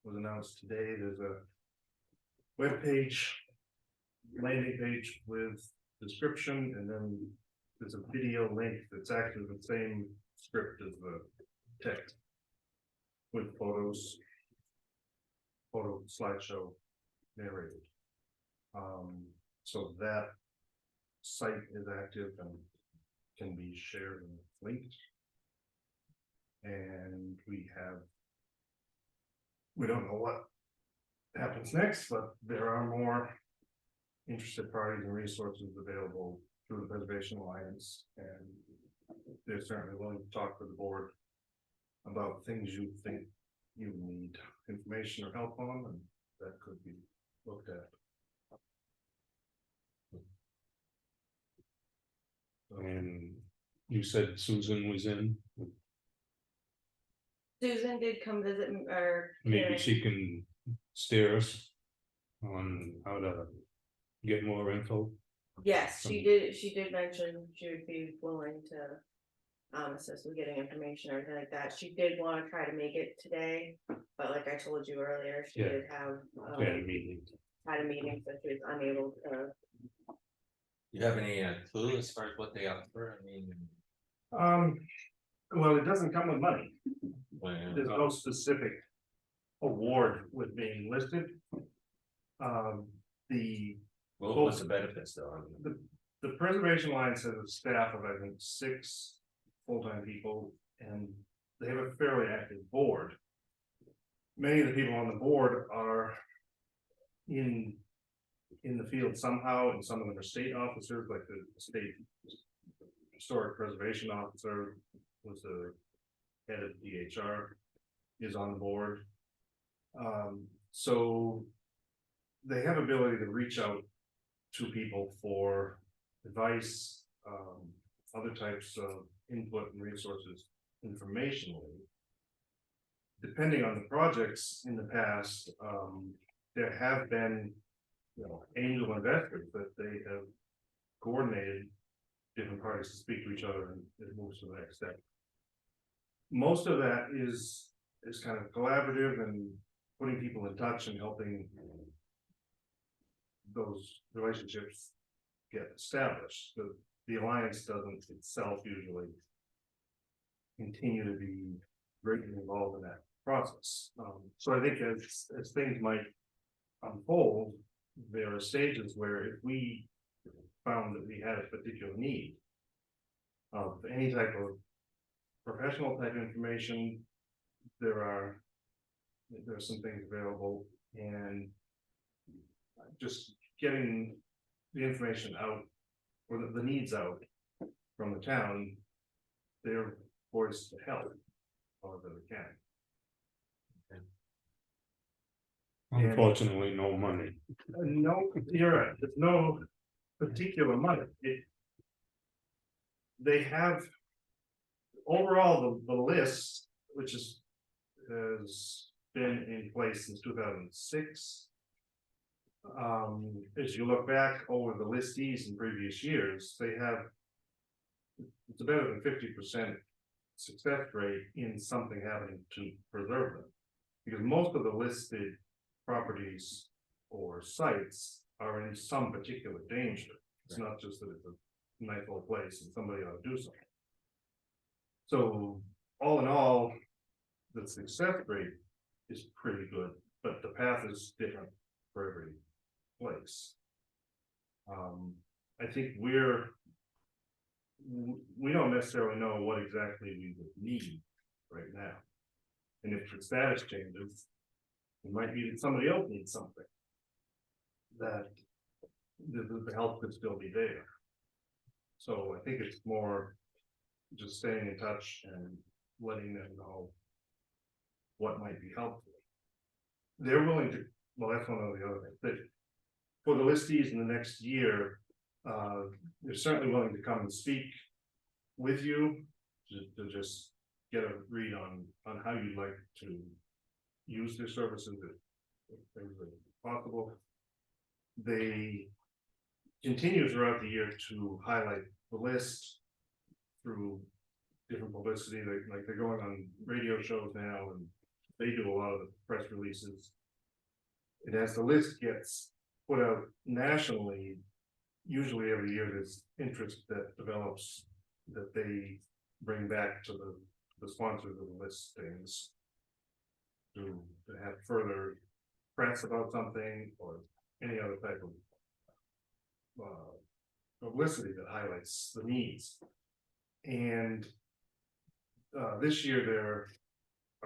Was announced today, there's a webpage. Landing page with description, and then there's a video link that's actually the same script as the text. With photos. Photo slideshow narrated. So that site is active and can be shared and linked. And we don't know what happens next, but there are more interested parties and resources available through the Preservation Alliance, and they're certainly willing to talk to the board about things you think you need information or help on, and that could be looked at. and you said Susan was in, Susan did come visit, or. maybe she can steer us on how to get more info. Yes, she did mention she would be willing to. Assist with getting information or anything like that. She did wanna try to make it today, but like I told you earlier, she Yeah. did have. We had a meeting. Had a meeting, so she was unable to. You have any clue as far as what they offer? I mean, Well, it doesn't come with money. when, There's no specific award with being listed. The what's the benefits though? I mean, The Preservation Alliance has a staff of, I think, 6 full-time people, and they have a fairly active board. Many of the people on the board are in the field somehow, and some of them are state officers, like the state historic preservation officer was the head of DHR, is on the board. So they have ability to reach out to people for advice, other types of input and resources informationally. Depending on the projects in the past, there have been, angel investors that they have coordinated different parties to speak to each other, and it moves to the next step. Most of that is kind of collaborative and putting people in touch and helping those relationships get established. The alliance doesn't itself usually continue to be greatly involved in that process. So I think as things might unfold, there are stages where if we found that we had a particular need of any type of professional type information, there's some things available, and just getting the information out, or the needs out from the town, they're poised to help however they can. Unfortunately, no money. No, you're right, there's no particular money. They have, overall, the list, which has been in place since 2006. As you look back over the listees in previous years, they have, it's a better than 50% success rate in something happening to preserve them. Because most of the listed properties or sites are in some particular danger. It's not just that it's a nice little place and somebody ought to do something. So all in all, the success rate is pretty good, but the path is different for every place. I think we don't necessarily know what exactly we would need right now. And if the status changes, it might be that somebody else needs something. That the help could still be there. So I think it's more just staying in touch and letting them know what might be helpful. They're willing to, well, that's one of the other things, that for the listees in the next year, they're certainly willing to come and speak with you to just get a read on how you'd like to use their services if possible. They continue throughout the year to highlight the list through different publicity, like they're going on radio shows now, and they do a lot of the press releases. And as the list gets put out nationally, usually every year there's interest that develops that they bring back to the sponsors of the listings to have further press about something or any other type of publicity that highlights the needs. And this year they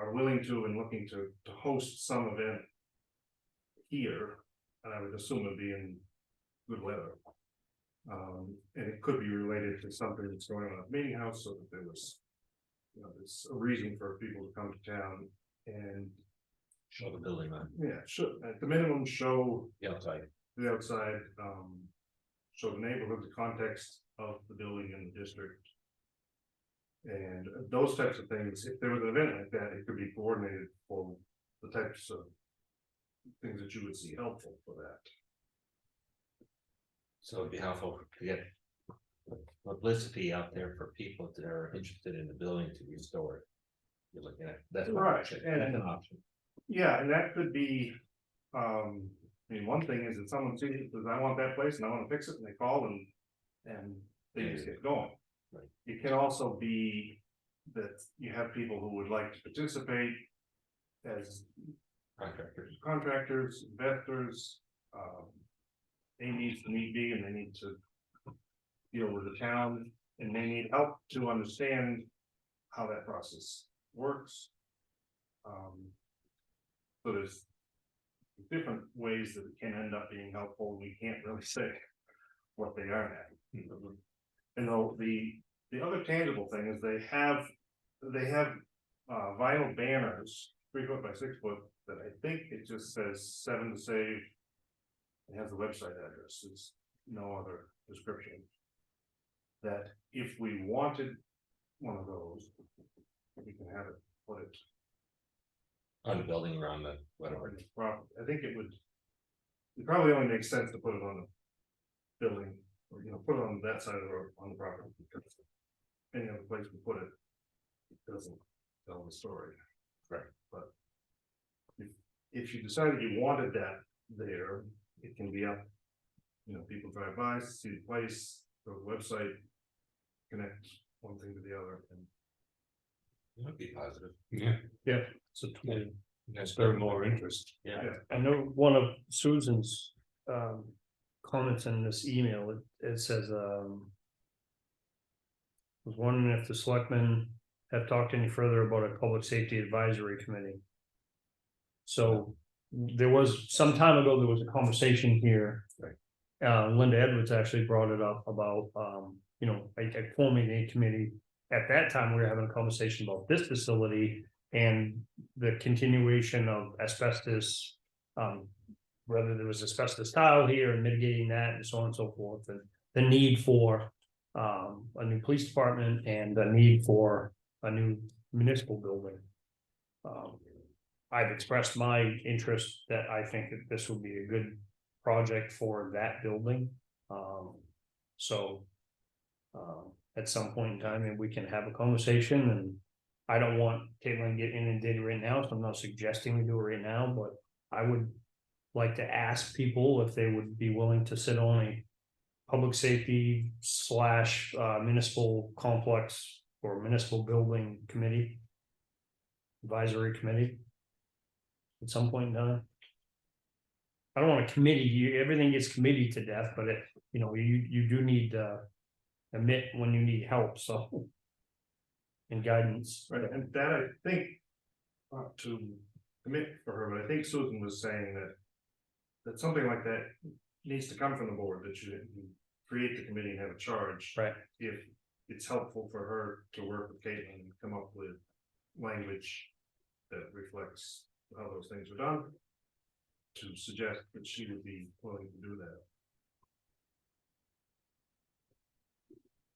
are willing to and looking to host some event here, and I would assume it'd be in good weather. And it could be related to something that's going on at the meeting house, so that there was, there's a reason for people to come to town and show the building on yeah, should at the minimum show the outside. the outside, show the neighborhood, the context of the building in the district. And those types of things, if there was an event like that, it could be coordinated for the types of things that you would see helpful for that. So it'd be helpful to get publicity out there for people that are interested in the building to restore it. You're looking at, that's one Right, option. and- That's an option. Yeah, and that could be, I mean, one thing is that someone sees it, says, I want that place and I wanna fix it, and they call and things get going. Right. It can also be that you have people who would like to participate as contractors, investors, they need the need be, and they need to deal with the town, and they need help to understand how that process works. So there's different ways that it can end up being helpful. We can't really say what they are now. And though the other tangible thing is they have vinyl banners, 3 foot by 6 foot, that I think it just says 7 to save. It has the website address, it's no other description. That if we wanted one of those, we can have it put it On the building around the, whatever. on the property. I think it probably only makes sense to put it on the building, or, put it on that side of the road, on the property, because any other place we put it, it doesn't tell the story. Right. But if you decided you wanted that there, it can be up, people drive by, see the place, go to the website, connect one thing to the other, and It would be positive. Yeah, So that's very more interest. Yeah. I know one of Susan's comments in this email, it says, was wondering if the selectmen have talked any further about a public safety advisory committee. So there was, some time ago, there was a conversation here. Linda Edwards actually brought it up about, forming a committee. At that time, we were having a conversation about this facility and the continuation of asbestos. Whether there was asbestos tile here and mitigating that and so on and so forth, and the need for a new police department and the need for a new municipal building. I've expressed my interest that I think that this would be a good project for that building. At some point in time, maybe we can have a conversation, and I don't want Caitlin to get inundated right now, so I'm not suggesting we do it right now, but I would like to ask people if they would be willing to sit on a public safety / municipal complex or municipal building committee, advisory committee at some point in time. I don't want a committee, everything gets committee to death, but you do need admit when you need help, so. And guidance. right, and that I think, not to commit for her, but I think Susan was saying that something like that needs to come from the board, that you create the committee and have a charge. Right. If it's helpful for her to work with Caitlin and come up with language that reflects how those things are done, to suggest that she would be willing to do that.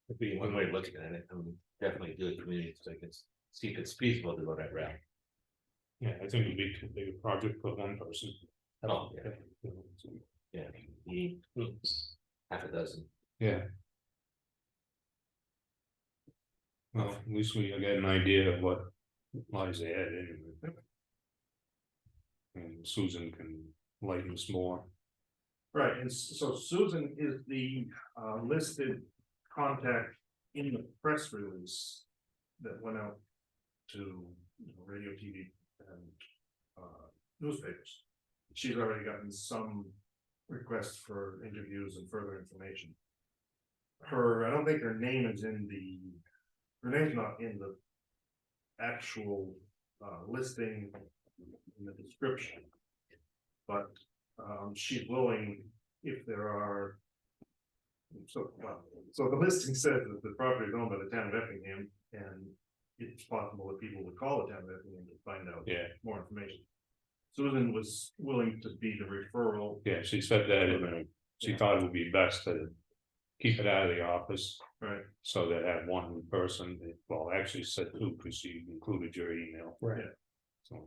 It'd be one way of looking at it, definitely do a community, so I can see if it's feasible to go that route. Yeah, I think it'd be too big a project for one person. Oh, yeah. Yeah, half a dozen. Yeah. Well, at least we get an idea of what lies ahead anyway. And Susan can lighten us more. Right, and so Susan is the listed contact in the press release that went out to radio, TV, and newspapers. She's already gotten some requests for interviews and further information. I don't think her name is her name's not in the actual listing in the description. But she's willing, if there are. So the listing says that the property is owned by the town of Effingham, and it's possible that people would call the town of Effingham to find out more information. Susan was willing to be the referral. Yeah, she said that she thought it would be best to keep it out of the office. Right. So that had one person, well, actually said two, because she included your email. Right. Yeah.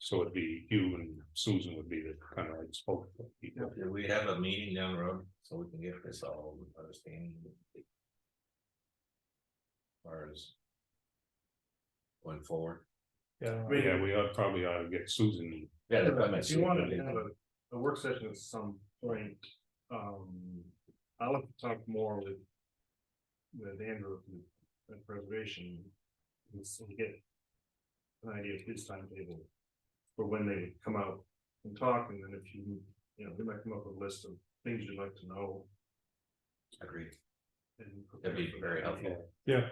So it'd be you and Susan would be the kind of like spoke for people. Do we have a meeting down the road so we can get this all understanding? Or is going forward? Yeah. Yeah, we probably ought to get Susan. Yeah, If you want to have a work session at some point, I'll have to talk more with Andrew at preservation. And so we get an idea of his timetable for when they come out and talk, and then if you know, they might come up with a list of things you'd like to know. Agreed. And That'd be very helpful. Yeah.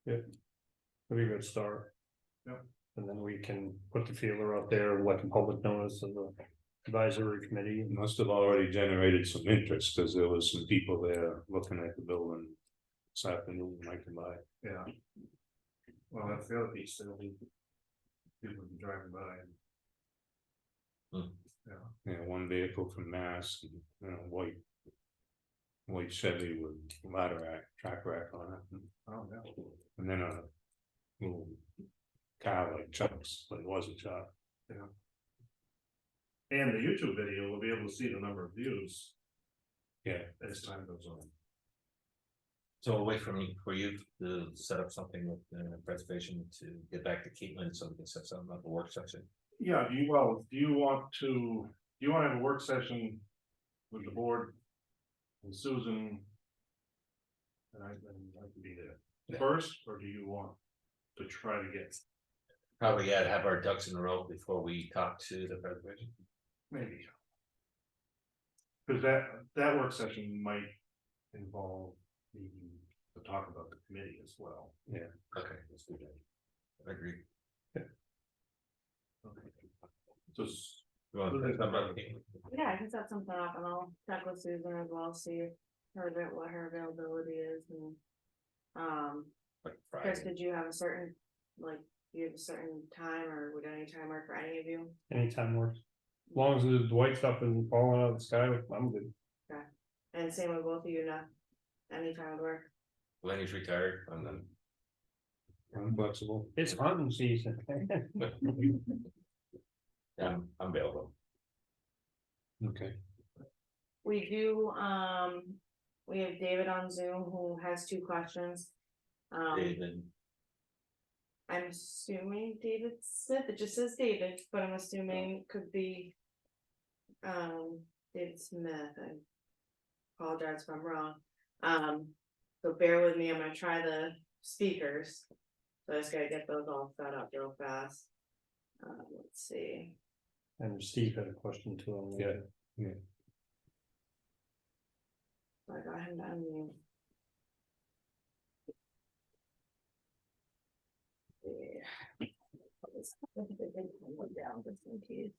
That'd be a good start. Yeah. And then we can put the feeler out there, let the public notice of the advisory committee. Must have already generated some interest, because there was some people there looking at the building this afternoon, when I came by. Yeah. Well, that's the other piece, there'll be people be driving by. Yeah, one vehicle from Mass, and, you know, white Chevy with ladder rack, track rack on it. Oh, yeah. And then a little car like Chuck's, but it was a Chuck. And the YouTube video, we'll be able to see the number of views Yeah, as time goes on. So we'll wait for me, for you to set up something with preservation to get back to Caitlin so we can set something up a work session. Yeah, do you want to have a work session with the board and Susan? And I can be there first, or do you want to try to get? Probably gotta have our ducks in a row before we talk to the preservation. Maybe. Because that work session might involve needing to talk about the committee as well. Okay, let's do that. I agree. Okay. So You want to talk about Caitlin? Yeah, I can set something up and I'll check with Susan as well, see what her availability is and. Like Chris, Friday. did you have a certain, like, do you have a certain time or would any time work for any of you? Anytime works. As long as the white stuff isn't falling out of the sky, I'm good. And same with both of you, not anytime would work. Lenny's retired, and then I'm flexible. It's hunting season. I'm available. Okay. We do, we have David on Zoom who has 2 questions. David, I'm assuming David Smith, it just says David, but I'm assuming could be. David Smith, I apologize if I'm wrong. So bear with me, I'm gonna try the speakers. So I just gotta get those all set up real fast. Let's see. And Steve had a question too. Yeah. So I got him to unmute. Yeah. Down just in case.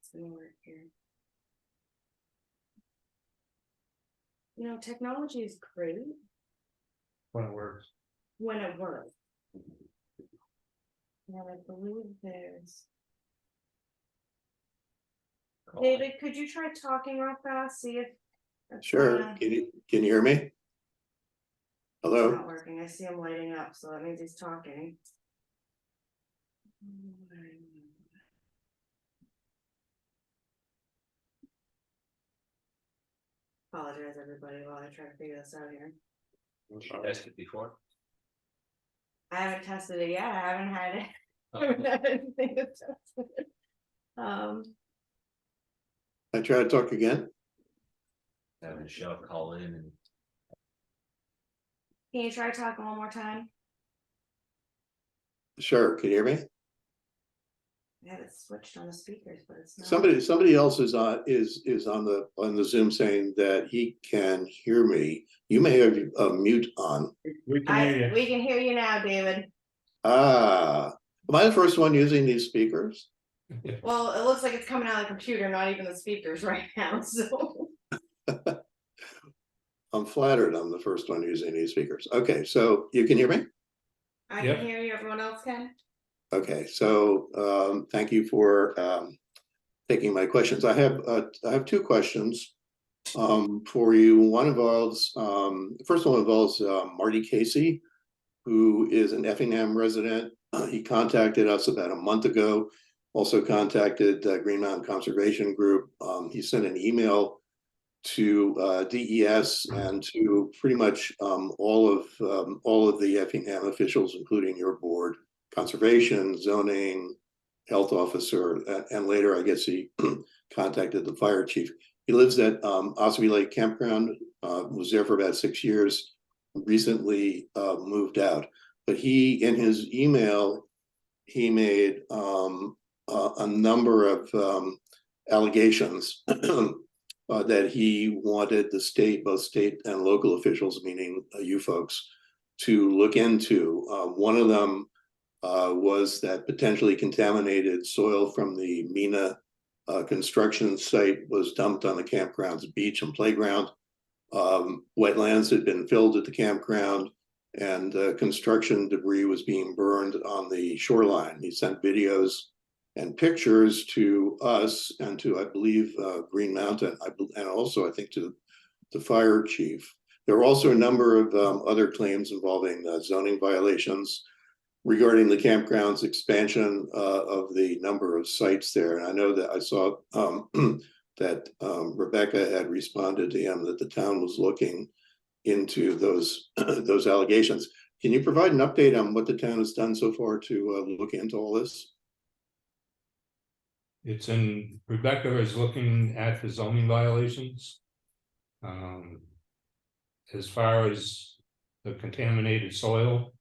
It's gonna work here. You know, technology is great When it works. when it works. Now I believe there's. David, could you try talking real fast, see if. it's Sure, gonna- can you hear me? It's Hello, not working, I see him lighting up, so that means he's talking. Apologize, everybody, while I try to figure this out here. tested before. I haven't tested it yet, I haven't had it. Oh. I haven't had anything to test it. I try to talk again. Have Michelle call in and Can you try talking one more time? Sure, can you hear me? I have it switched on the speakers, but it's not. Somebody else is on the Zoom saying that he can hear me. You may have a mute on. We can hear you. We can hear you now, David. Am I the first one using these speakers? Well, it looks like it's coming out of the computer, not even the speakers right now, so. I'm flattered I'm the first one using these speakers. Okay, so you can hear me? I Yep. can hear you, everyone else can? Okay, so thank you for taking my questions. I have 2 questions. for you. One involves, first one involves Marty Casey, who is an Effingham resident. He contacted us about a month ago, also contacted Green Mountain Conservation Group. He sent an email to DES and to pretty much all of the Effingham officials, including your board, conservation, zoning, health officer, and later I guess he contacted the fire chief. He lives at Osby Lake Campground, was there for about 6 years, recently moved out. But he, in his email, he made a number of allegations that he wanted the state, both state and local officials, meaning you folks, to look into. One of them was that potentially contaminated soil from the Mina construction site was dumped on the campground's beach and playground. Wetlands had been filled at the campground, and construction debris was being burned on the shoreline. He sent videos and pictures to us and to, I believe, Green Mountain, and also I think to the fire chief. There were also a number of other claims involving zoning violations regarding the campground's expansion of the number of sites there. And I know that I saw that Rebecca had responded to him that the town was looking into those those allegations. Can you provide an update on what the town has done so far to look into all this? It's in, Rebecca is looking at the zoning violations. As far as the contaminated soil,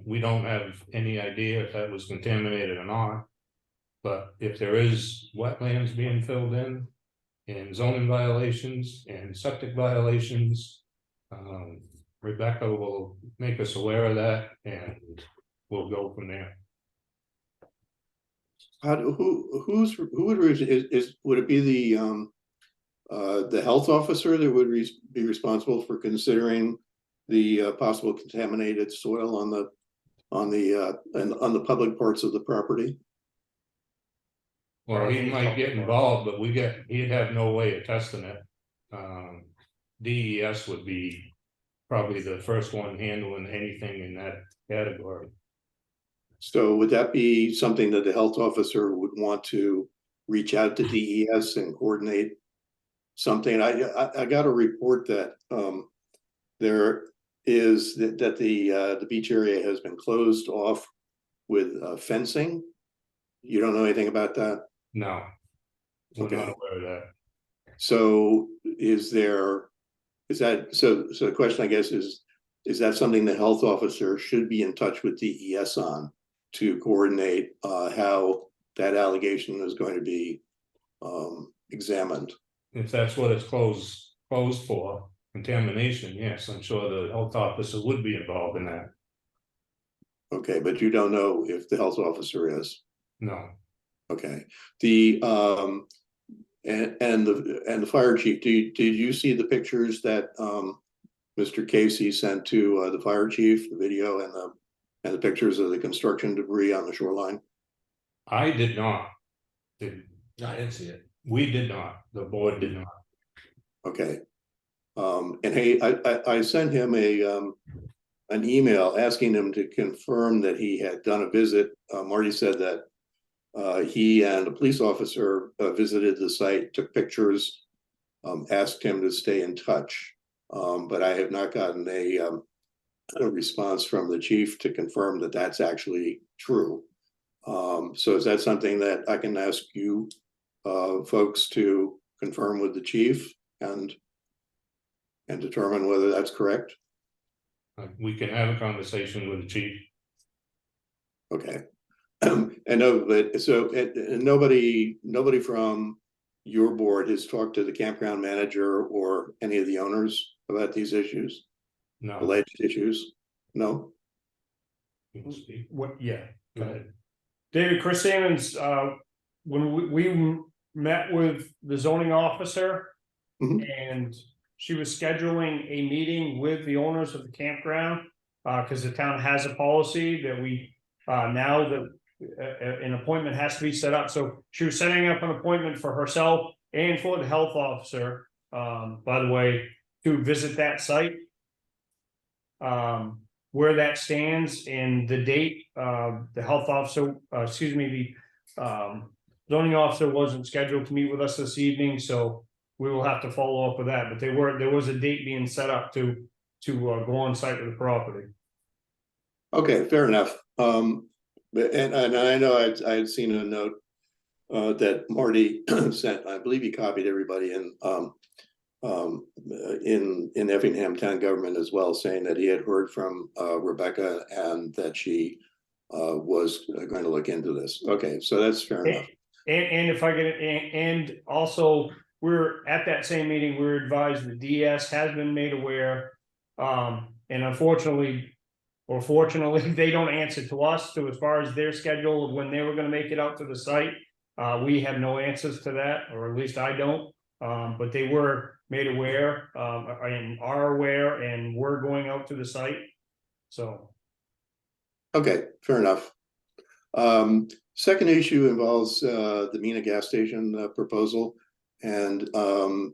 we don't have any idea if that was contaminated or not. But if there is wetlands being filled in, and zoning violations and septic violations, Rebecca will make us aware of that and we'll go from there. Who would would it be the health officer that would be responsible for considering the possible contaminated soil on the public parts of the property? Well, he might get involved, but he'd have no way of testing it. DES would be probably the first one handling anything in that category. So would that be something that the health officer would want to reach out to DES and coordinate something? I got a report that there is that the beach area has been closed off with fencing. You don't know anything about that? No, we're not aware of that. So so the question, I guess, is that something the health officer should be in touch with DES on to coordinate how that allegation is going to be examined? If that's what it's closed for, contamination, yes, I'm sure the health officer would be involved in that. Okay, but you don't know if the health officer is? No. Okay, and the fire chief, did you see the pictures that Mr. Casey sent to the fire chief, the video and the pictures of the construction debris on the shoreline? I did not. No, I didn't see it. We did not, the board did not. Okay. And hey, I sent him an email asking him to confirm that he had done a visit. Marty said that he and a police officer visited the site, took pictures, asked him to stay in touch. But I have not gotten a response from the chief to confirm that that's actually true. So is that something that I can ask you folks to confirm with the chief and determine whether that's correct? We can have a conversation with the chief. Okay. And no, but so nobody from your board has talked to the campground manager or any of the owners about these issues? No. Alleged issues? No? What, yeah, go ahead. David, Chris Sammons, when we met with the zoning officer and she was scheduling a meeting with the owners of the campground, because the town has a policy that we, now that an appointment has to be set up. So she was setting up an appointment for herself and for the health officer by the way, to visit that site. Where that stands and the date, the health officer, excuse me, the zoning officer wasn't scheduled to meet with us this evening, so we will have to follow up with that, but there was a date being set up to go on site with the property. Okay, fair enough. And I know I had seen a note that Marty sent. I believe he copied everybody in Effingham town government as well, saying that he had heard from Rebecca and that she was going to look into this. Okay, so that's fair enough. And if I get it, and also we're at that same meeting, we're advised the DS has been made aware. And unfortunately, or fortunately, they don't answer to us to as far as their schedule of when they were gonna make it out to the site. We have no answers to that, or at least I don't. But they were made aware, and are aware, and we're going out to the site. So. Okay, fair enough. Second issue involves the Mina gas station proposal. And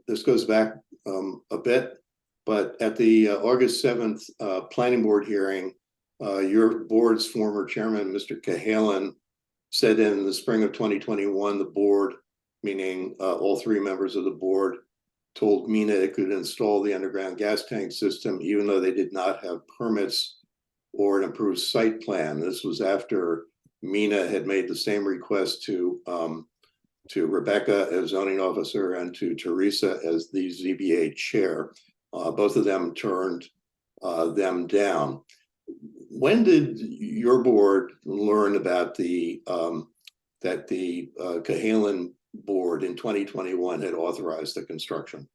this goes back a bit, but at the August 7th planning board hearing, your board's former chairman, Mr. Cahalan, said in the spring of 2021, the board, meaning all three members of the board, told Mina it could install the underground gas tank system, even though they did not have permits or an approved site plan. This was after Mina had made the same request to Rebecca as zoning officer and to Teresa as the ZBA chair. Both of them turned them down. When did your board learn about that the Cahalan board in 2021 had authorized the construction?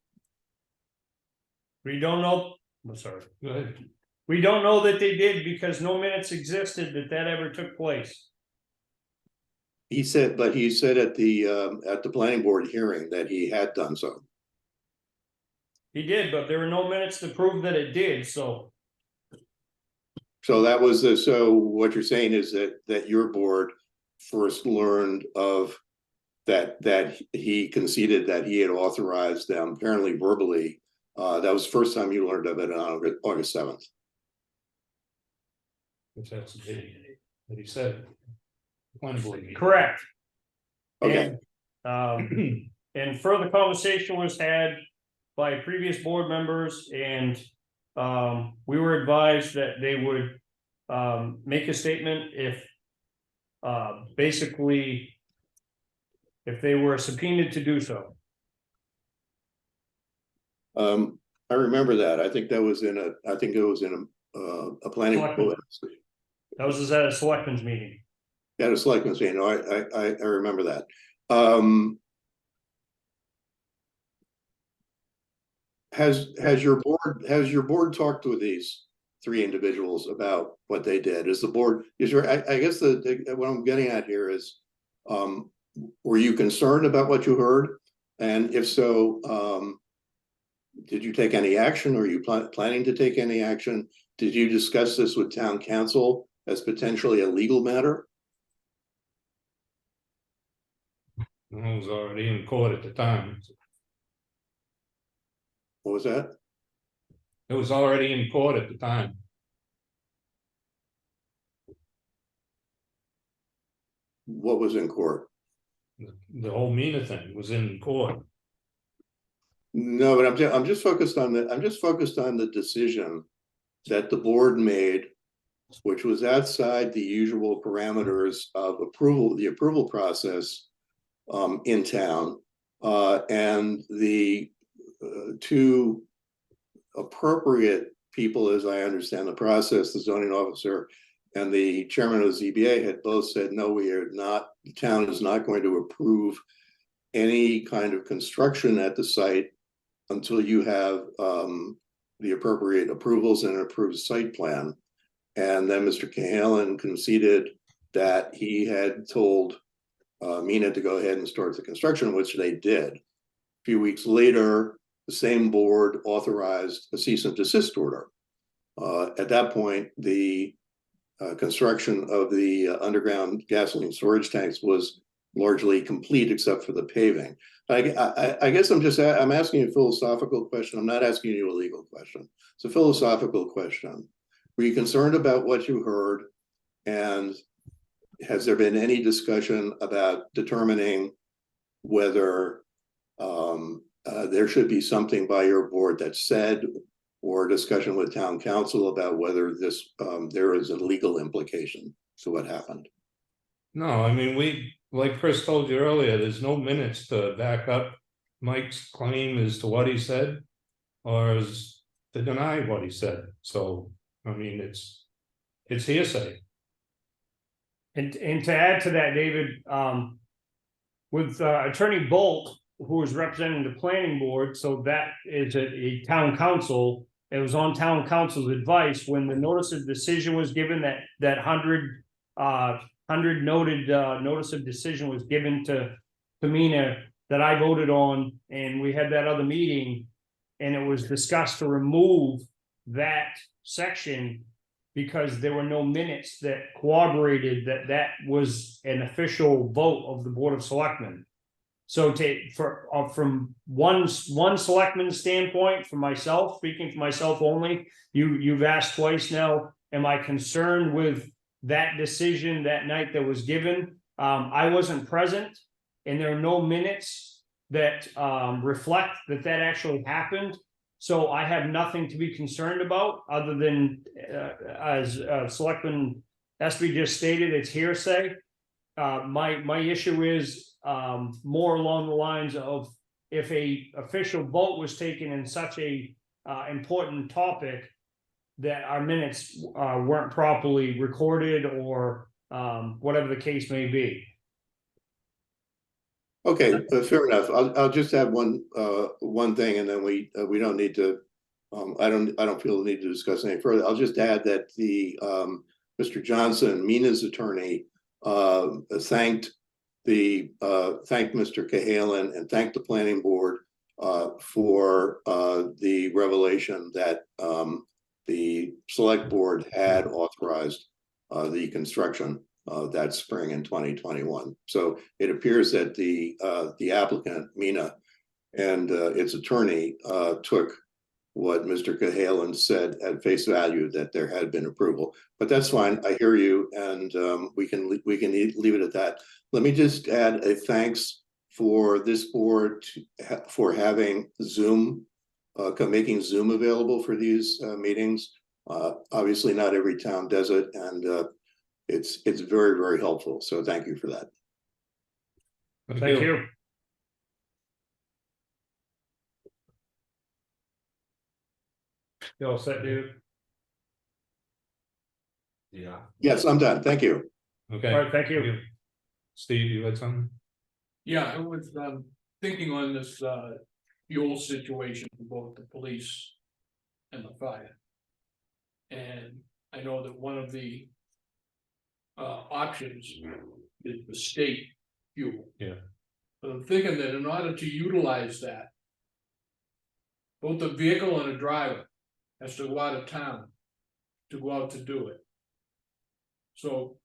We don't know, I'm sorry, go ahead. We don't know that they did because no minutes existed that ever took place. He said, but he said at the planning board hearing that he had done so. He did, but there were no minutes to prove that it did, so. So that was so what you're saying is that your board first learned of that he conceded that he had authorized them, apparently verbally. That was the first time you learned of it on August 7th. Which that's the date that he said. Planning board meeting. Correct. Okay. And further conversation was had by previous board members, and we were advised that they would make a statement if basically if they were subpoenaed to do so. I remember that. I think that was in a planning board. That was at a selectmen's meeting. At a selectmen's meeting. No, I remember that. Has your board talked with these three individuals about what they did? Is the board, I guess what I'm getting at here is, were you concerned about what you heard? And if so, did you take any action? Or are you planning to take any action? Did you discuss this with town council as potentially a legal matter? I was already in court at the time. What was that? It was already in court at the time. What was in court? The whole Mina thing was in court. No, but I'm just focused on the decision that the board made, which was outside the usual parameters of approval, the approval process in town, and the two appropriate people, as I understand the process, the zoning officer and the chairman of the ZBA, had both said, no, we are not, the town is not going to approve any kind of construction at the site until you have the appropriate approvals and an approved site plan. And then Mr. Cahalan conceded that he had told Mina to go ahead and start the construction, which they did. A few weeks later, the same board authorized a cease and desist order. At that point, the construction of the underground gasoline storage tanks was largely complete except for the paving. I guess I'm asking you a philosophical question. I'm not asking you a legal question. It's a philosophical question. Were you concerned about what you heard? And has there been any discussion about determining whether there should be something by your board that said, or discussion with town council about whether there is a legal implication to what happened? No, I mean, like Chris told you earlier, there's no minutes to back up Mike's claim as to what he said. Or as to deny what he said, so, I mean, it's hearsay. And to add to that, David, with Attorney Bolt, who is representing the planning board, so that is a town council. It was on town council's advice when the notice of decision was given, that 100 noted notice of decision was given to Mina, that I voted on, and we had that other meeting, and it was discussed to remove that section because there were no minutes that corroborated that that was an official vote of the Board of Selectmen. So from one selectman standpoint, for myself, speaking for myself only, you've asked twice now, am I concerned with that decision that night that was given? I wasn't present, and there are no minutes that reflect that actually happened. So I have nothing to be concerned about other than, as Selectman Espy just stated, it's hearsay. My issue is more along the lines of, if a official vote was taken in such a important topic, that our minutes weren't properly recorded, or whatever the case may be. Okay, fair enough. I'll just add one thing, and then we don't need to. I don't feel the need to discuss any further. I'll just add that the Mr. Johnson, Mina's attorney, thanked Mr. Cahalan and thanked the planning board for the revelation that the select board had authorized the construction that spring in 2021. So it appears that the applicant, Mina, and its attorney took what Mr. Cahalan said at face value, that there had been approval. But that's fine. I hear you, and we can leave it at that. Let me just add a thanks for this board for having Zoom, making Zoom available for these meetings. Obviously, not every town does it, and it's very, very helpful. So thank you for that. Thank you. You all set, dude? Yeah. Yes, I'm done. Thank you. Okay. All right, thank you. Steve, you had something? Yeah, I was thinking on this fuel situation for both the police and the fire. And I know that one of the options is the state fuel. Yeah. But I'm thinking that in order to utilize that, both the vehicle and the driver has to go out of town to go out to do it. So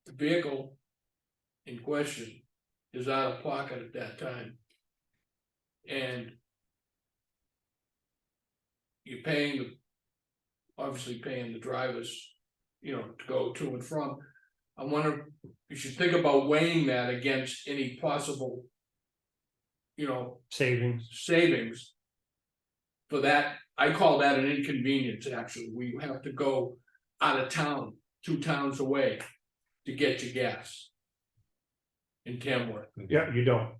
the vehicle in question is out of pocket at that time. And you're obviously paying the drivers, to go to and from. I wonder, you should think about weighing that against any possible, savings. For that, I call that an inconvenience, actually. We have to go out of town, 2 towns away, to get your gas in Tamworth. Yeah, you don't.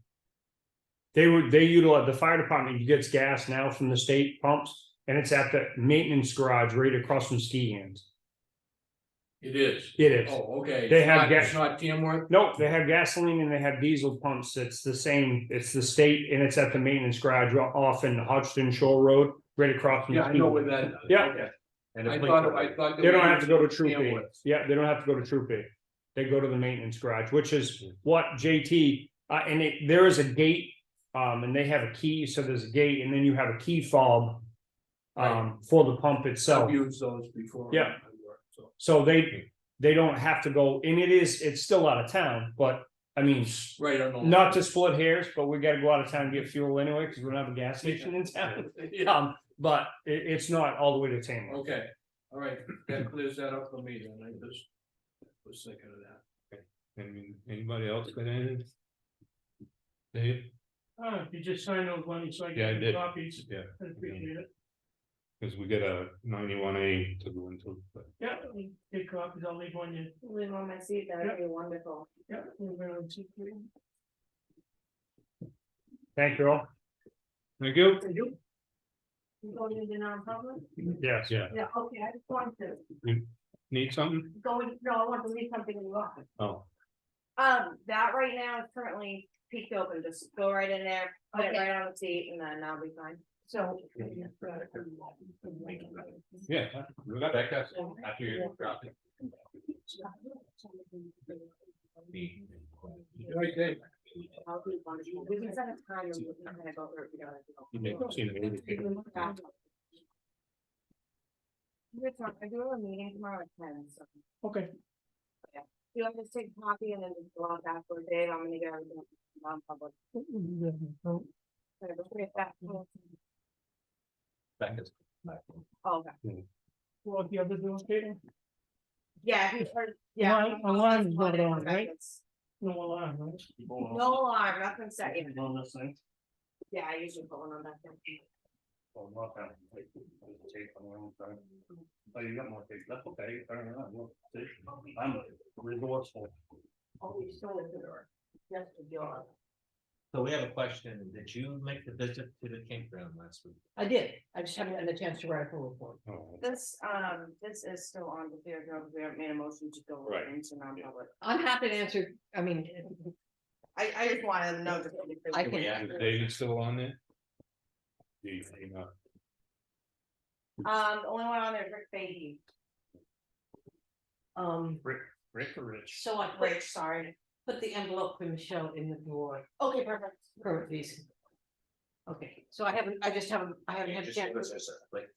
They utilize, the fire department gets gas now from the state pumps, and it's at the maintenance garage right across from Ski Hands. It is. It is. Oh, okay. They have gas. It's not Tamworth? No, they have gasoline and they have diesel pumps. It's the same. It's the state, and it's at the maintenance garage off in Hodgson Shore Road, right across from. Yeah, I know where that. Yeah. Okay. And I thought. They don't have to go to Troop A. Tamworth. Yeah, they don't have to go to Troop A. They go to the maintenance garage, which is what JT, and there is a gate, and they have a key, so there's a gate, and then you have a key fob for the pump itself. I've used those before. Yeah. So they don't have to go, and it's still out of town, but I mean, right on the. not to split hairs, but we gotta go out of town and get fuel anyway, because we don't have a gas station in town. But it's not all the way to Tama. Okay, all right, that clears that up for me, then I just was thinking of that. Anybody else got anything? Dave? If you just sign those ones, so I Yeah, I get the did. copies, Yeah, I appreciate it. because we get a 91A to go into, but Yeah, take copies, I'll leave one, you, Leave on my seat, that'd be wonderful. yeah, we're gonna see. Thank you all. thank you. You? You going into non-public? Yes. Yeah, Yeah, okay, I just want to need something? go in, no, I want to leave something in the office. Oh, That right now is currently peaked open, just go right in there, put it Okay. right on the seat, and then I'll be fine. So. yeah, we got that. Becca, after you drop it. Right, Dave. I'll be fine. We can set a time and we can kind of go through it together. You may have seen it. I do have a meeting tomorrow at 10, so. Okay. You want to just take a copy and then just go out after Dave, I'm gonna get everything non-public. Okay, before we get back. Becca's. Oh, okay. Well, the other doing skating, Yeah, he heard, yeah. Alarm's not on, right? no alarm, right? No alarm, nothing set yet. On this thing. Yeah, I usually put one on that thing. Well, not that, like, tape on their own time. Oh, you got more tape, that's okay, I don't know, well, see, I'm resourceful. Always so in the door. Just a job. So we have a question. Did you make the visit to the campground last week? I did, I just haven't had a chance to write a full report. Oh, This is still on the fair ground, we haven't made a motion to go Right. into non-public. I'm happy to answer, I mean, I just wanted to know. I can- Is David still on there? You know, The only one on there is Rick Fahey. Rick or Rich? so I Rich, sorry. put the envelope for Michelle in the drawer. Okay, perfect. Permit fees. Okay, so I haven't had a Just chance. give us a quick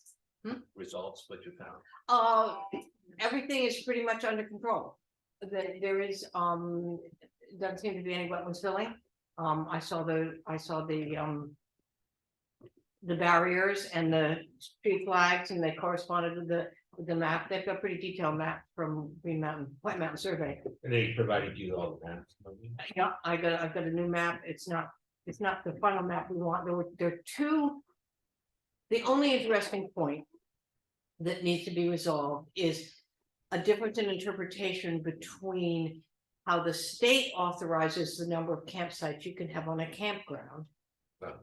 Hmm? results, what you found. Everything is pretty much under control. There is, doesn't seem to be any wetlands filling. I saw the barriers and the street flags, and they corresponded with the map. They've got a pretty detailed map from White Mountain Survey. They provided you all the maps. Yeah, I've got a new map. It's not the final map we want. There are two. The only interesting point that needs to be resolved is a difference in interpretation between how the state authorizes the number of campsites you can have on a campground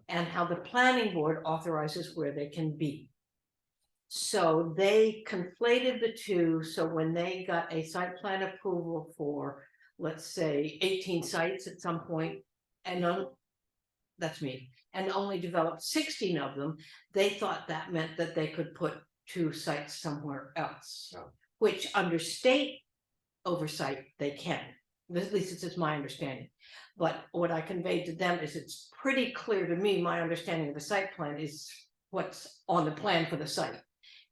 and how the planning board authorizes where they can be. So they conflated the two, so when they got a site plan approval for, let's say, 18 sites at some point, and that's me, and only developed 16 of them, they thought that meant that they could put 2 sites somewhere else, which under state oversight, they can. At least it's my understanding. But what I conveyed to them is it's pretty clear to me, my understanding of the site plan is what's on the plan for the site.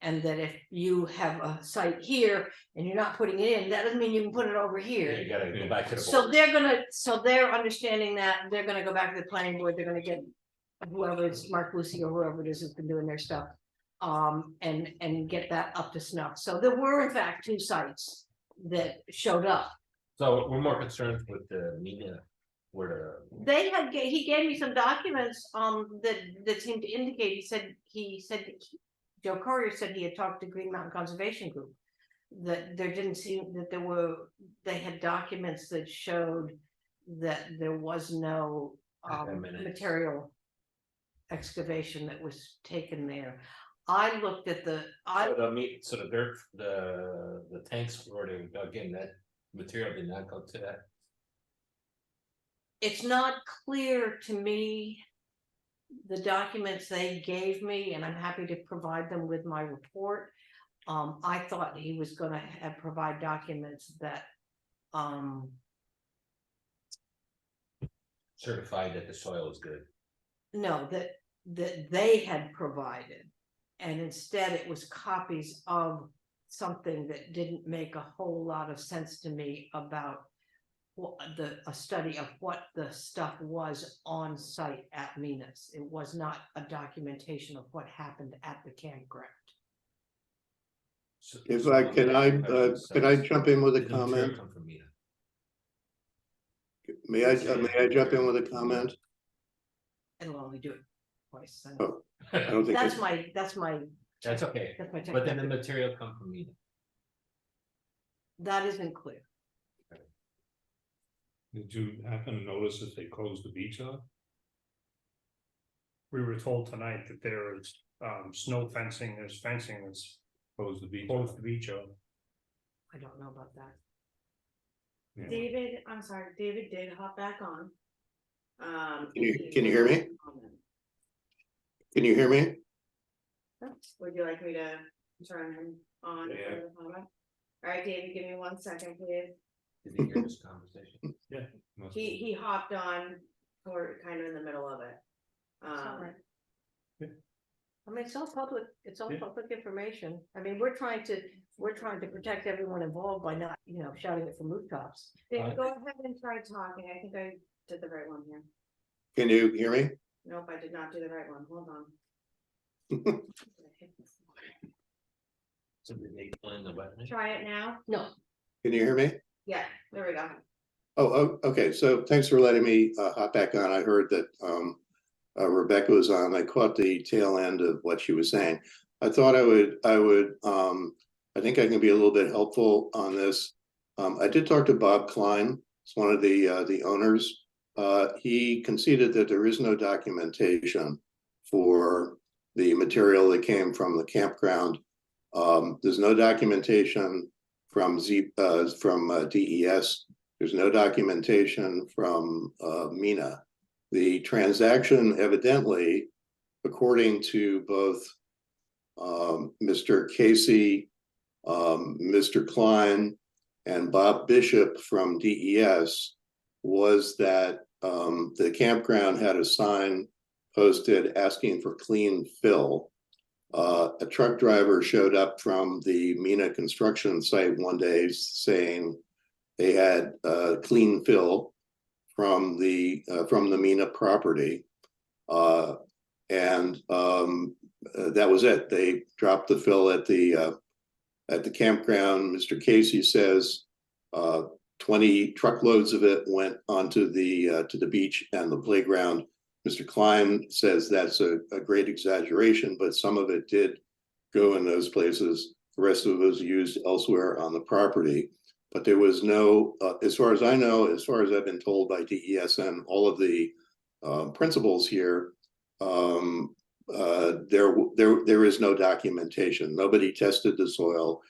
And that if you have a site here and you're not putting it in, that doesn't mean you can put it over here. You gotta go back to the. So they're understanding that, they're gonna go back to the planning board, they're gonna get whoever it's Mark Lucy or whoever it is has been doing their stuff. And get that up to snuff. So there were in fact 2 sites that showed up. So we're more concerned with the media, where He gave me some documents, that seemed to indicate, he said Joe Courier said he had talked to Green Mountain Conservation Group. That there didn't seem that they had documents that showed that there was no material excavation that was taken there. I looked at the dirt, the tanks were already, again, that material did not go to that. It's not clear to me the documents they gave me, and I'm happy to provide them with my report. I thought he was gonna provide documents that Certified that the soil is good. no, that they had provided. And instead it was copies of something that didn't make a whole lot of sense to me about a study of what the stuff was on site at Minas. It was not a documentation of what happened at the campground. If I, can I jump in with a comment? May I jump in with a comment? It'll only do it twice. So Oh, I don't think. that's it- my, that's my, That's okay, that's my. but then the technical- material come from me. That isn't clear. Did you happen to notice that they closed the beach off? We were told tonight that there is snow fencing, there's fencing that's Closed the beach close off? to the beach. I don't know about that. Yeah. David, I'm sorry, David did hop back on. Can you hear me? Can you hear me? Would you like me to turn him on? for Yeah. the comment? All right, David, give me 1 second, please. Did you hear this conversation? Must- He hopped on, or kind of in the middle of it. It's all right. Yeah. I mean, it's all public, it's all Yeah. public information. I mean, we're trying to protect everyone involved by not, shouting it from rooftops. David, go ahead and try talking. I think I did the right one here. Can you hear me? Nope, I did not do the right one. Hold on. So did they pull in the wetland? Try it now. No, Can you hear me? Yeah, there we go. Oh, okay, so thanks for letting me hop back on. I heard that Rebecca was on. I caught the tail end of what she was saying. I thought I think I can be a little bit helpful on this. I did talk to Bob Klein, it's one of the owners. He conceded that there is no documentation for the material that came from the campground. There's no documentation from DES. There's no documentation from MENA. The transaction evidently, according to both Mr. Casey, Mr. Klein, and Bob Bishop from DES, was that the campground had a sign posted asking for clean fill. A truck driver showed up from the MENA construction site one day saying they had clean fill from the MENA property, and that was it. They dropped the fill at the campground. Mr. Casey says 20 truckloads of it went onto to the beach and the playground. Mr. Klein says that's a great exaggeration, but some of it did go in those places. The rest of it was used elsewhere on the property. But there was no, as far as I know, as far as I've been told by DES and all of the principals here, there is no documentation. Nobody tested the soil.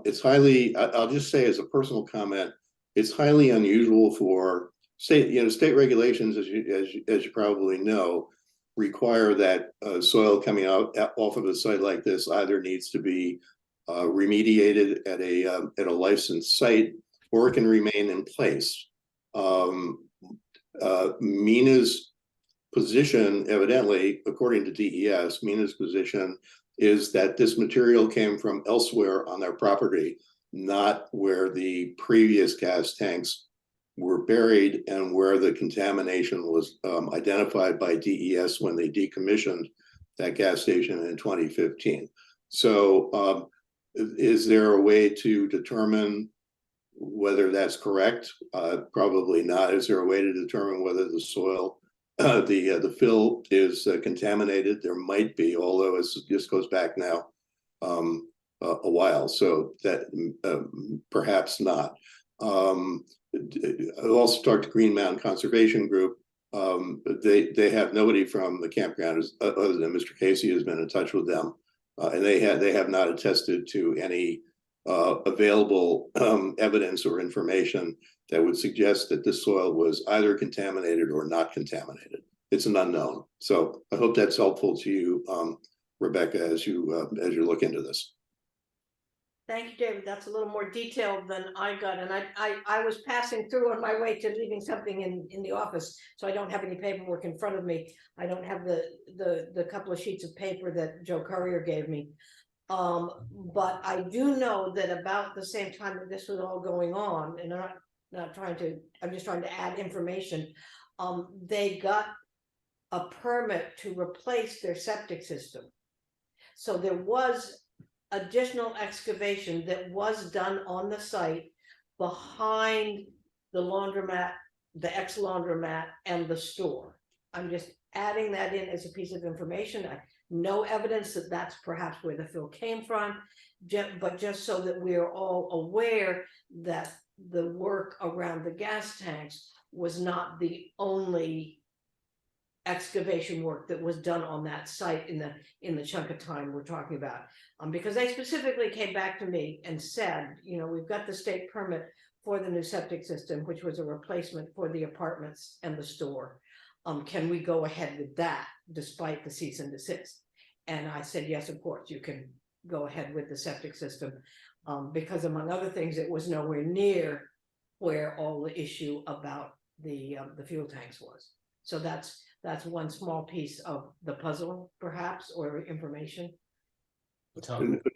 It's highly, I'll just say as a personal comment, it's highly unusual for state regulations, as you probably know, require that soil coming out off of a site like this either needs to be remediated at a licensed site, or it can remain in place. MENA's position, evidently, according to DES, MENA's position is that this material came from elsewhere on their property, not where the previous gas tanks were buried and where the contamination was identified by DES when they decommissioned that gas station in 2015. So is there a way to determine whether that's correct? Probably not. Is there a way to determine whether the soil, the fill is contaminated? There might be, although this goes back now a while, so that perhaps not. I also talked to Green Mountain Conservation Group. They have nobody from the campground other than Mr. Casey has been in touch with them, and they have not attested to any available evidence or information that would suggest that this soil was either contaminated or not contaminated. It's an unknown. So I hope that's helpful to you, Rebecca, as you look into this. thank you, David. That's a little more detailed than I got, and I was passing through on my way to leaving something in the office, so I don't have any paperwork in front of me. I don't have the couple of sheets of paper that Joe Courier gave me. But I do know that about the same time that this was all going on, and I'm just trying to add information. They got a permit to replace their septic system. So there was additional excavation that was done on the site behind the laundromat, the ex-laundromat and the store. I'm just adding that in as a piece of information. No evidence that that's perhaps where the fill came from, but just so that we are all aware that the work around the gas tanks was not the only excavation work that was done on that site in the chunk of time we're talking about. Because they specifically came back to me and said, you know, we've got the state permit for the new septic system, which was a replacement for the apartments and the store. Can we go ahead with that despite the cease and desist? And I said, yes, of course, you can go ahead with the septic system. Because among other things, it was nowhere near where all the issue about the fuel tanks was. So that's one small piece of the puzzle, perhaps, or information.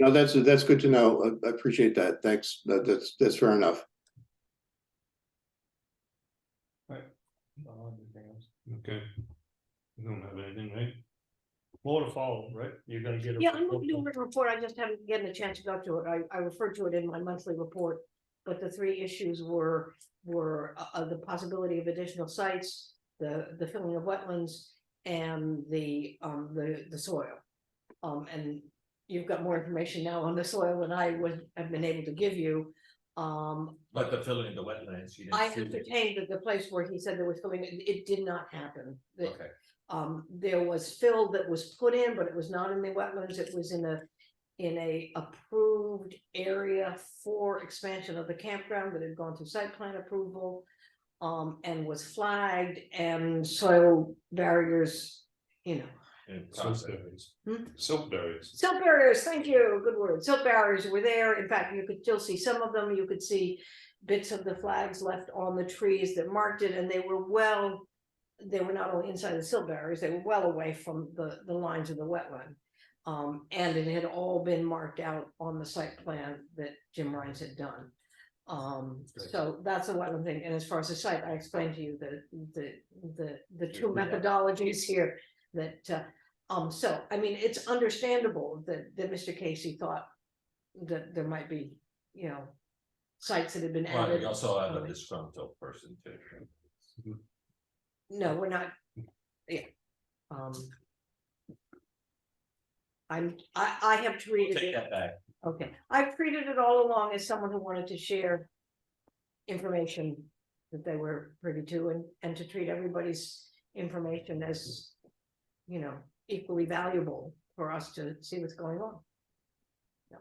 No, that's good to know. I appreciate that. Thanks. That's fair enough. Okay. You don't have anything, right? More to follow, right? You're gonna get. Yeah, I'm looking at the report. I just haven't gotten a chance to go to it. I referred to it in my monthly report. But the three issues were the possibility of additional sites, the filling of wetlands, and the soil. And you've got more information now on the soil than I have been able to give you. But the filling of the wetlands, you I didn't. ascertained that the place where he said there was filling, it did not happen. Okay, There was fill that was put in, but it was not in the wetlands. It was in a approved area for expansion of the campground that had gone through site plan approval. And was flagged, and soil barriers, you know. and Silt process. barriers. Hmm? Silt barriers. Silt barriers, thank you, good word. Silt barriers were there. In fact, you could still see some of them. You could see bits of the flags left on the trees that marked it, and they were not only inside the silt barriers, they were well away from the lines of the wetland. And it had all been marked out on the site plan that Jim Rhines had done. So that's a wetland thing. And as far as the site, I explained to you the two methodologies here that, so, I mean, it's understandable that Mr. Casey thought that there might be, you know, sites that had been Well, added. you also have a disgruntled person too. No, we're not, yeah. I have We'll treated take it, that back. okay, I've treated it all along as someone who wanted to share information that they were privy to, and to treat everybody's information as, you know, equally valuable for us to see what's going on. Yeah.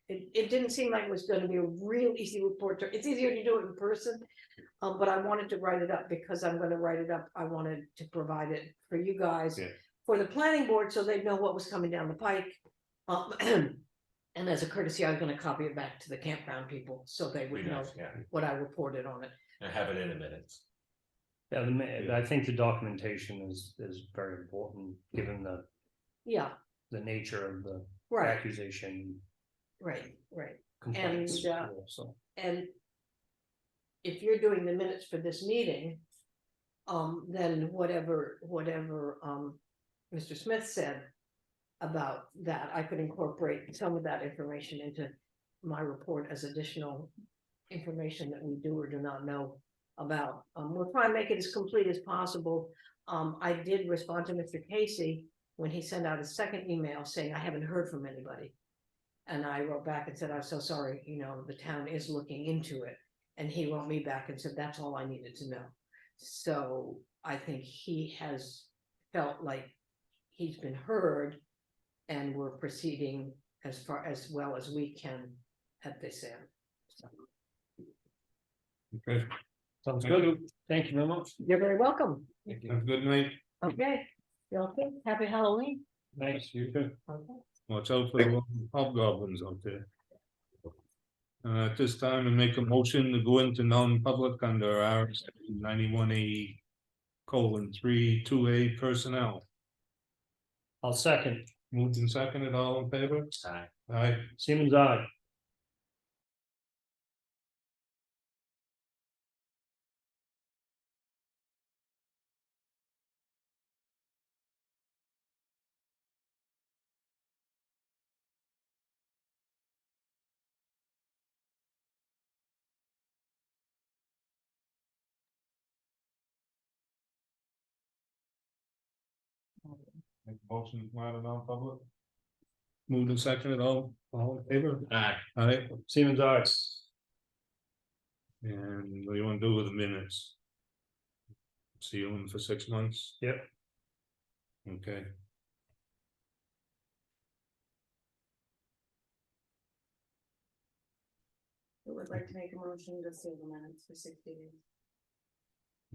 And it didn't seem like it was going to be a real easy report. It's easier to do it in person, but I wanted to write it up because I'm going to write it up. I wanted to provide it for you guys, Yeah. for the planning board, so they know what was coming down the pike. And as a courtesy, I was going to copy it back to the campground people, so they would Be know nice, yeah, what I reported on it. and have it in a minute. Yeah, I think the documentation is very important, given Yeah, the nature of the right, accusation. right. Complaints. And, So, And if you're doing the minutes for this meeting, then whatever Mr. Smith said about that, I could incorporate some of that information into my report as additional information that we do or do not know about. We'll try and make it as complete as possible. I did respond to Mr. Casey when he sent out a second email saying, I haven't heard from anybody. And I wrote back and said, I'm so sorry, you know, the town is looking into it. And he wrote me back and said, that's all I needed to know. So I think he has felt like he's been heard, and we're proceeding as well as we can at this end. So, Okay. sounds Thank good. Thank you very much. you're very welcome. Have a good night. Okay, you okay? Happy Halloween. Thanks, you too. Okay. Watch out for the hobgoblins out there. At this time, I make a motion to go into non-public under our 91A:3 2A personnel. I'll second. Moved and seconded, all in favor? Aye. Aye. Siemens, aye. Motion to come out of non-public? Moved and seconded, all in favor? Aye. Aye, Siemens arts. and what do you wanna do with the minutes? See you in for 6 months? Yep. Okay. I would like to make a motion to seal the minutes for 60 days.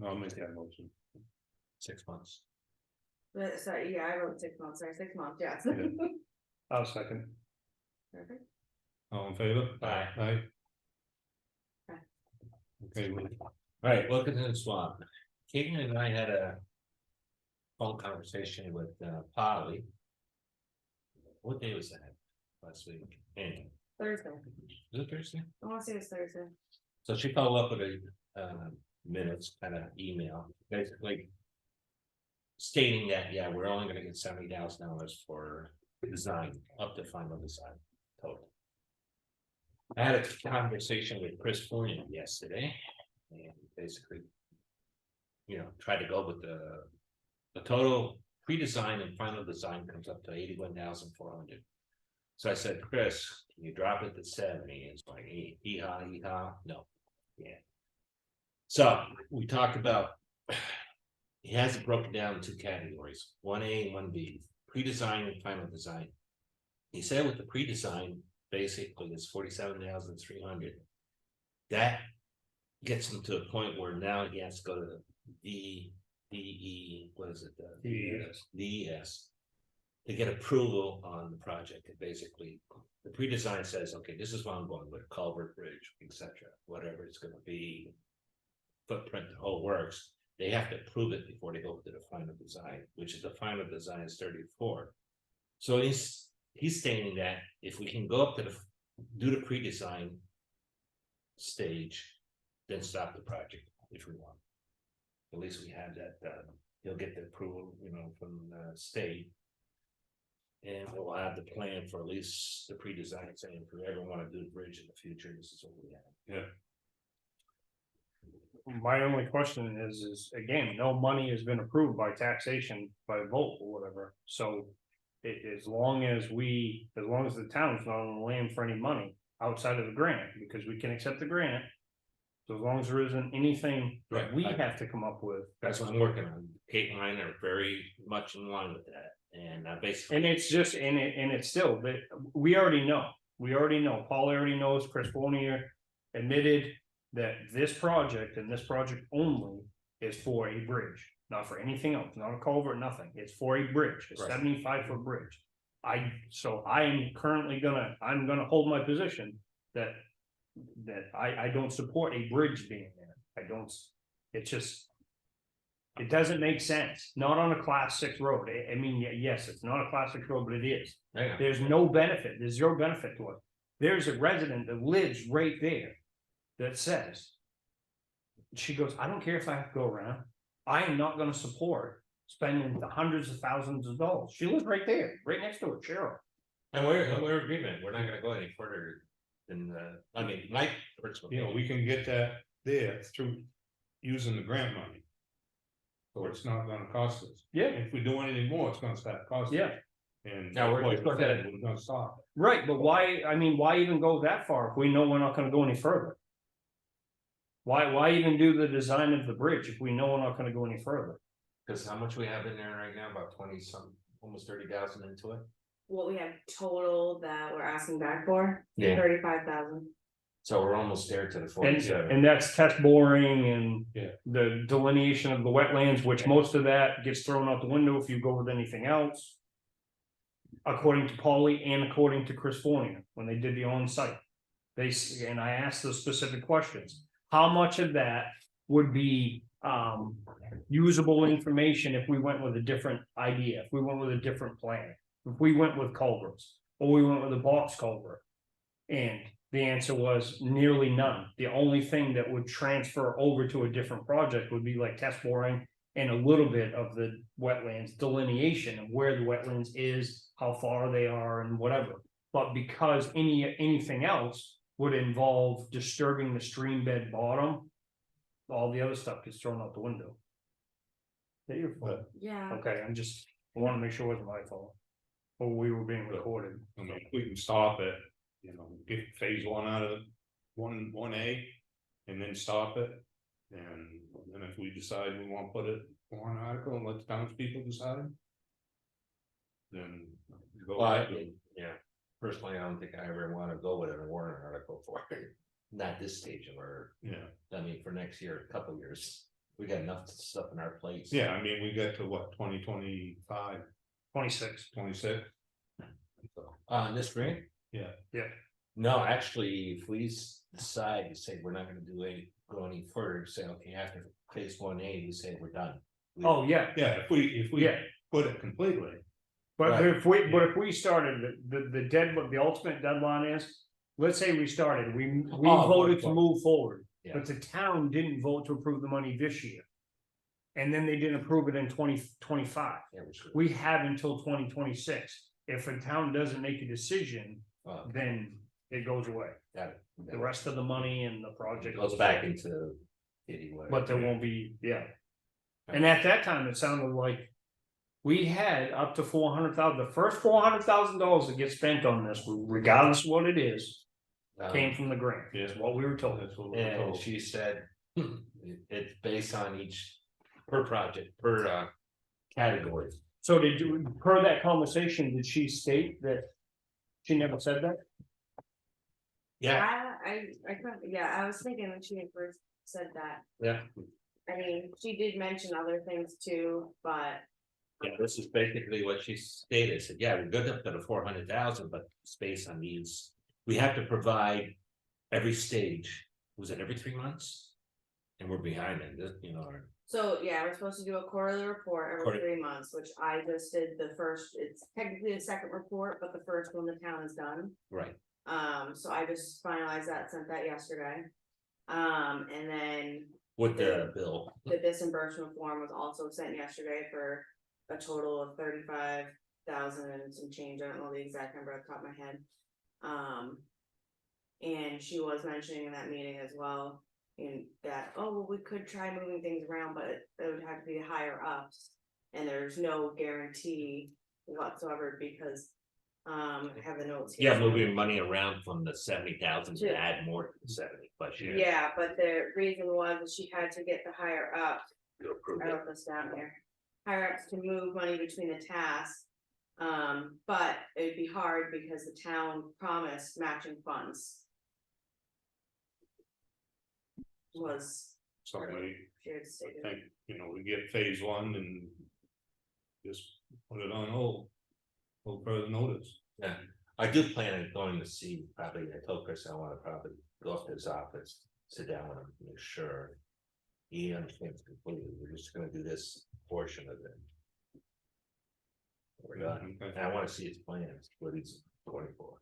I'll make that motion. 6 months. But, sorry, yeah, I wrote 6 months, sorry, 6 months, yes. Yeah. I'll second. Perfect. All in favor? Aye. Aye. Aye. Okay, well, Alright, welcome to the swamp. Keaton and I had a phone conversation with Polly. What day was that? Last week, and Thursday, was it Thursday? I wanna say it's Thursday. So she followed up with a minutes kind of email, basically. Stating that, yeah, we're only gonna get $70,000 for design, up to final design total. I had a conversation with Chris Fornier yesterday, and basically. You know, try to go with the total pre-design and final design comes up to 81,400. So I said, Chris, can you drop it to 70? It's like, hee-haw, no, yeah. So we talked about. He has it broken down in 2 categories, 1A and 1B, pre-design and final design. He said with the pre-design, basically it's 47,300. That gets him to a point where now he has to go to DE, what is it? DES. To get approval on the project, and basically, the pre-design says, okay, this is what I'm going with, culvert, bridge, etc., whatever it's gonna be. Footprint, the whole works, they have to approve it before they go to the final design, which is the final design is 34. So he's stating that if we can go up to do the pre-design stage, then stop the project if we want. At least we have that, he'll get the approval, you know, from the state. And we'll have the plan for at least the pre-design saying if we ever want to do the bridge in the future, this is what we have. My only question is again, no money has been approved by taxation by vote or whatever, so. As long as the town's not on the land for any money outside of the grant, because we can accept the grant. So as long as there isn't anything that we have to come up with. That's what I'm working on. Kate and I are very much in line with that, and basically. And it's just, and it's still, that we already know, Paul already knows, Chris Fournier admitted that this project and this project only is for a bridge, not for anything else, not a culvert, nothing, it's for a bridge, a Right. 75-foot bridge. So I'm currently I'm gonna hold my position that I don't support a bridge being there, I don't, it's just. It doesn't make sense, not on a class 6 road, I mean, yes, it's not a class 6 road, but it is. Yeah. There's no benefit, there's zero benefit to it. There's a resident that lives right there that says. She goes, I don't care if I have to go around, I am not gonna support spending the hundreds of thousands of dollars. She lives right there, right next to it, Cheryl. And we're agreement, we're not gonna go any further than I mean, my personal. you know, we can get that there through using the grant money. Or it's not gonna cost us. Yeah. If we do anything more, it's gonna start costing. Yeah, And. Now, we're like just you looking said, at- we're gonna stop. right, but why, I mean, why even go that far if we know we're not gonna go any further? Why even do the design of the bridge if we know we're not gonna go any further? Cause how much we have in there right now, about 20 some, almost 30,000 into it. What we have total that we're asking back for, Yeah. 35,000. So we're almost there to the And, 47. and that's test boring and Yeah. the delineation of the wetlands, which most of that gets thrown out the window if you go with anything else. According to Paulie and according to Chris Fournier, when they did the on-site. And I asked the specific questions, how much of that would be usable information if we went with a different idea, if we went with a different plan, if we went with culverts, or we went with a box culvert. And the answer was nearly none. The only thing that would transfer over to a different project would be like test boring and a little bit of the wetlands delineation of where the wetlands is, how far they are and whatever. But because anything else would involve disturbing the stream bed bottom, all the other stuff gets thrown out the window. There you're full. Yeah, Okay, I'm just, I wanna make sure it wasn't my fault. Or we were being recorded. I mean, if we can stop it, you know, get phase one out of one A. And then stop it, and then if we decide we wanna put it on an article and let the townspeople decide. Then. Go Well, ahead. yeah, personally, I don't think I ever wanna go with a warrant article for it. Not this stage of our, Yeah, I mean, for next year, a couple years, we got enough stuff in our plates. yeah, I mean, we get to what, 2025, 26. 26. This spring? Yeah. Yeah. No, actually, if we decide to say we're not gonna go any further, say, okay, after phase 1A, we say we're done. Oh, yeah, Yeah, if we yeah, put it completely, but Right. if we started, the ultimate deadline is. Let's say we started, we Oh, voted to forward. move forward, Yeah. but the town didn't vote to approve the money this year. And then they didn't approve it in 2025. Yeah, we should. We have until 2026. If a town doesn't make a decision, Well, then it goes away. got it. The rest of the money and the project Goes back into. Anyway. But there won't be, yeah. And at that time, it sounded like we had up to 400,000, the first $400,000 that gets spent on this, regardless of what it is, came from the grant. Yeah. That's what we were told. that's what we're And told. she said, it's based on each, per project, per category. So did you, per that conversation, did she state that? She never said that? Yeah, Yeah, I was thinking when she had first said that, yeah, I mean, she did mention other things too, but. yeah, this is basically what she stated, said, yeah, we're good up to the 400,000, but it's based on these. We have to provide every stage, was it every 3 months? And we're behind it, you know, So, yeah, we're supposed to do a quarterly report every Quarter- 3 months, which I just did the first, it's technically the second report, but the first one the town has done. right, So I just finalized that, sent that yesterday. And then with the bill. the disbursement form was also sent yesterday for a total of 35,000 and some change. I don't know the exact number off the top of my head. And she was mentioning in that meeting as well, in that, oh, well, we could try moving things around, but it would have to be higher ups. And there's no guarantee whatsoever because, I have the notes here. Yeah, moving money around from the 70,000 to add more to the 70, but yeah. Yeah, but the reason was that she had to get the higher ups. You approve I it. wrote this down here. Higher ups to move money between the tasks. But it'd be hard because the town promised matching funds. Was So we, shared I statement. think, you know, we get phase one and. Just put it on hold. Hold further notice. Yeah, I do plan on going to see, probably, I told Chris I wanna probably go up to his office, sit down with him, make sure. He understands completely, we're just gonna do this portion of it. We're done, Okay. and I wanna see his plans, what he's going for.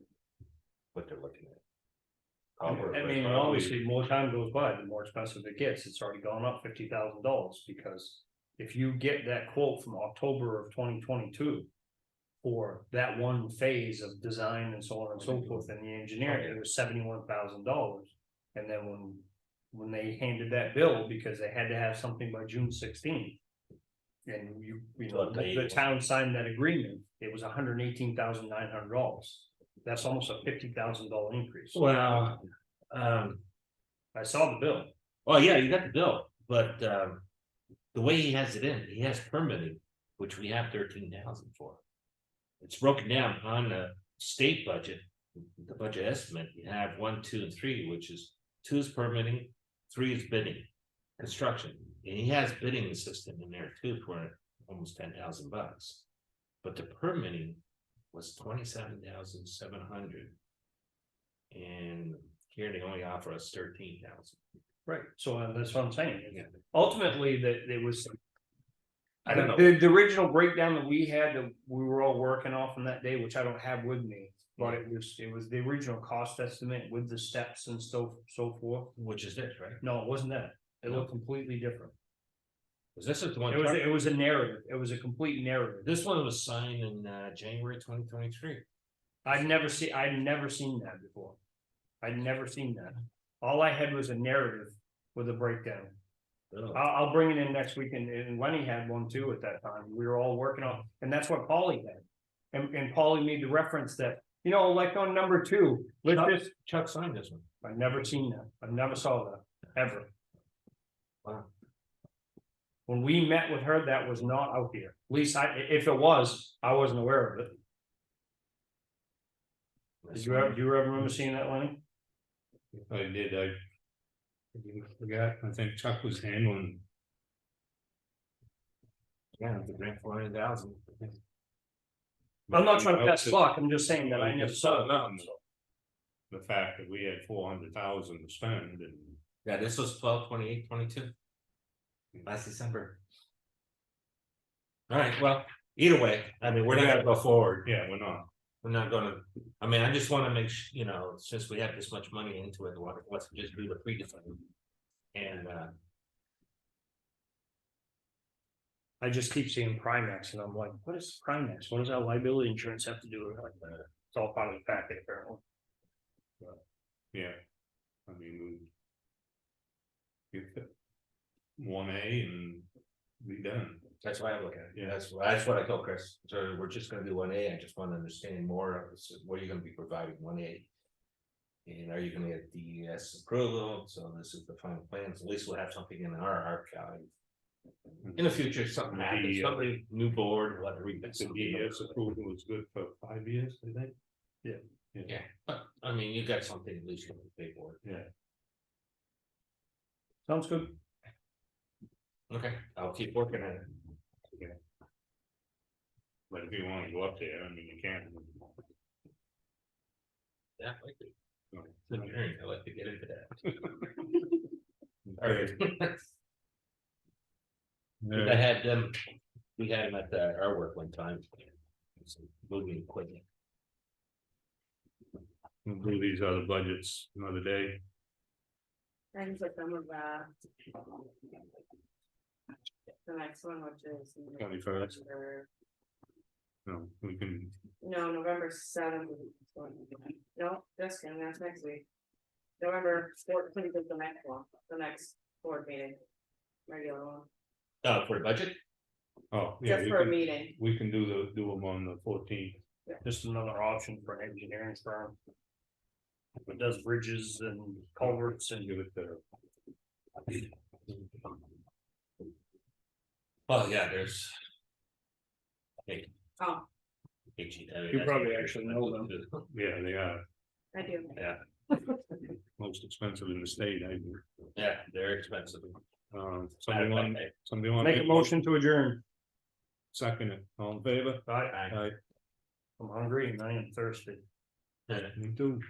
What they're looking at. I mean, obviously, more time goes by, the more expensive it gets. It's already gone up $50,000 because. If you get that quote from October of 2022. For that one phase of design and so on and so forth in the engineering, it was $71,000. And then when they handed that bill, because they had to have something by June 16th. And you know, the town signed that agreement, it was $118,900. That's almost a $50,000 increase. Well, I saw the bill. well, yeah, you got the bill, but the way he has it in, he has permitting, which we have 13,000 for. It's broken down on the state budget, the budget estimate, you have 1, 2, and 3, which is 2 is permitting, 3 is bidding, construction, and he has bidding assistant in there too for almost $10,000 bucks. But the permitting was 27,700. And here they only offer us 13,000. Right, so that's what I'm saying. Yeah. Ultimately, that it was. I don't know. The original breakdown that we had, that we were all working off on that day, which I don't have with me. But it was the original cost estimate with the steps and so forth. Which is this, right? No, it wasn't that. It looked completely different. Was this the one? It was a narrative. It was a complete narrative. This one was signed in January 2023. I'd never seen that before. I'd never seen that. All I had was a narrative with a breakdown. I'll bring it in next week, and Lenny had one too at that time, we were all working on, and that's what Paulie had. And Paulie made the reference that, you know, like on number 2, let's just, Chuck signed this one. I've never seen that, I never saw that, ever. Wow. When we met with her, that was not out here, at least if it was, I wasn't aware of it. Did you ever remember seeing that, Lenny? If I did, I forgot, I think Chuck was handling. Yeah, the grant 400,000. I'm not trying to pass luck, I'm just saying that I never saw it. The fact that we had 400,000 to spend and. Yeah, this was 12/28/22. Last December. All right, well, either way, I mean, we're not gonna go forward. Yeah, we're not. We're not gonna, I mean, I just wanna make you know, since we have this much money into it, let's just do the pre-design. And I just keep seeing Primex, and I'm like, what is Primex? What does our liability insurance have to do with it? It's all part of the packet, apparently. Yeah, I mean, we. Get it 1A and be done. that's why I'm looking at it. Yeah. That's what I told Chris. So we're just gonna do 1A. I just wanna understand more of this, what are you gonna be providing 1A? And are you gonna get DES approval? So this is the final plans. At least we'll have something in our archive. In the future, something happens, somebody, new board, we'll have to read that. The DES approval was good for 5 years, I think. Yeah, but I mean, you got something at least to pay for it. Yeah. Sounds good. Okay, I'll keep working at it. But if you want to go up there, I mean, you can. Yeah, I like it. No. It's engineering. I like to get into that. All Okay. right. I had them, we had them at our work one time. Some moving equipment. We'll do these other budgets another day. I can put some of that. The next one, which is. 21st. No, we can, No, November 7th. No, that's kidding, that's next week. November 14th is the next one, the next board meeting. Regular one, For the budget? oh, yeah, just we for a can, meeting. we can do them on the 14th. Just another option for an engineering firm. It does bridges and culverts and. Give it the. Well, yeah, there's. Hey. Oh, You probably actually know them. Yeah, they are I do. Yeah, most expensive in the state, I think. yeah, they're expensive. Somebody want. Make a motion to adjourn. Second it, all in favor? Aye. Aye. I'm hungry and I am thirsty. Me too.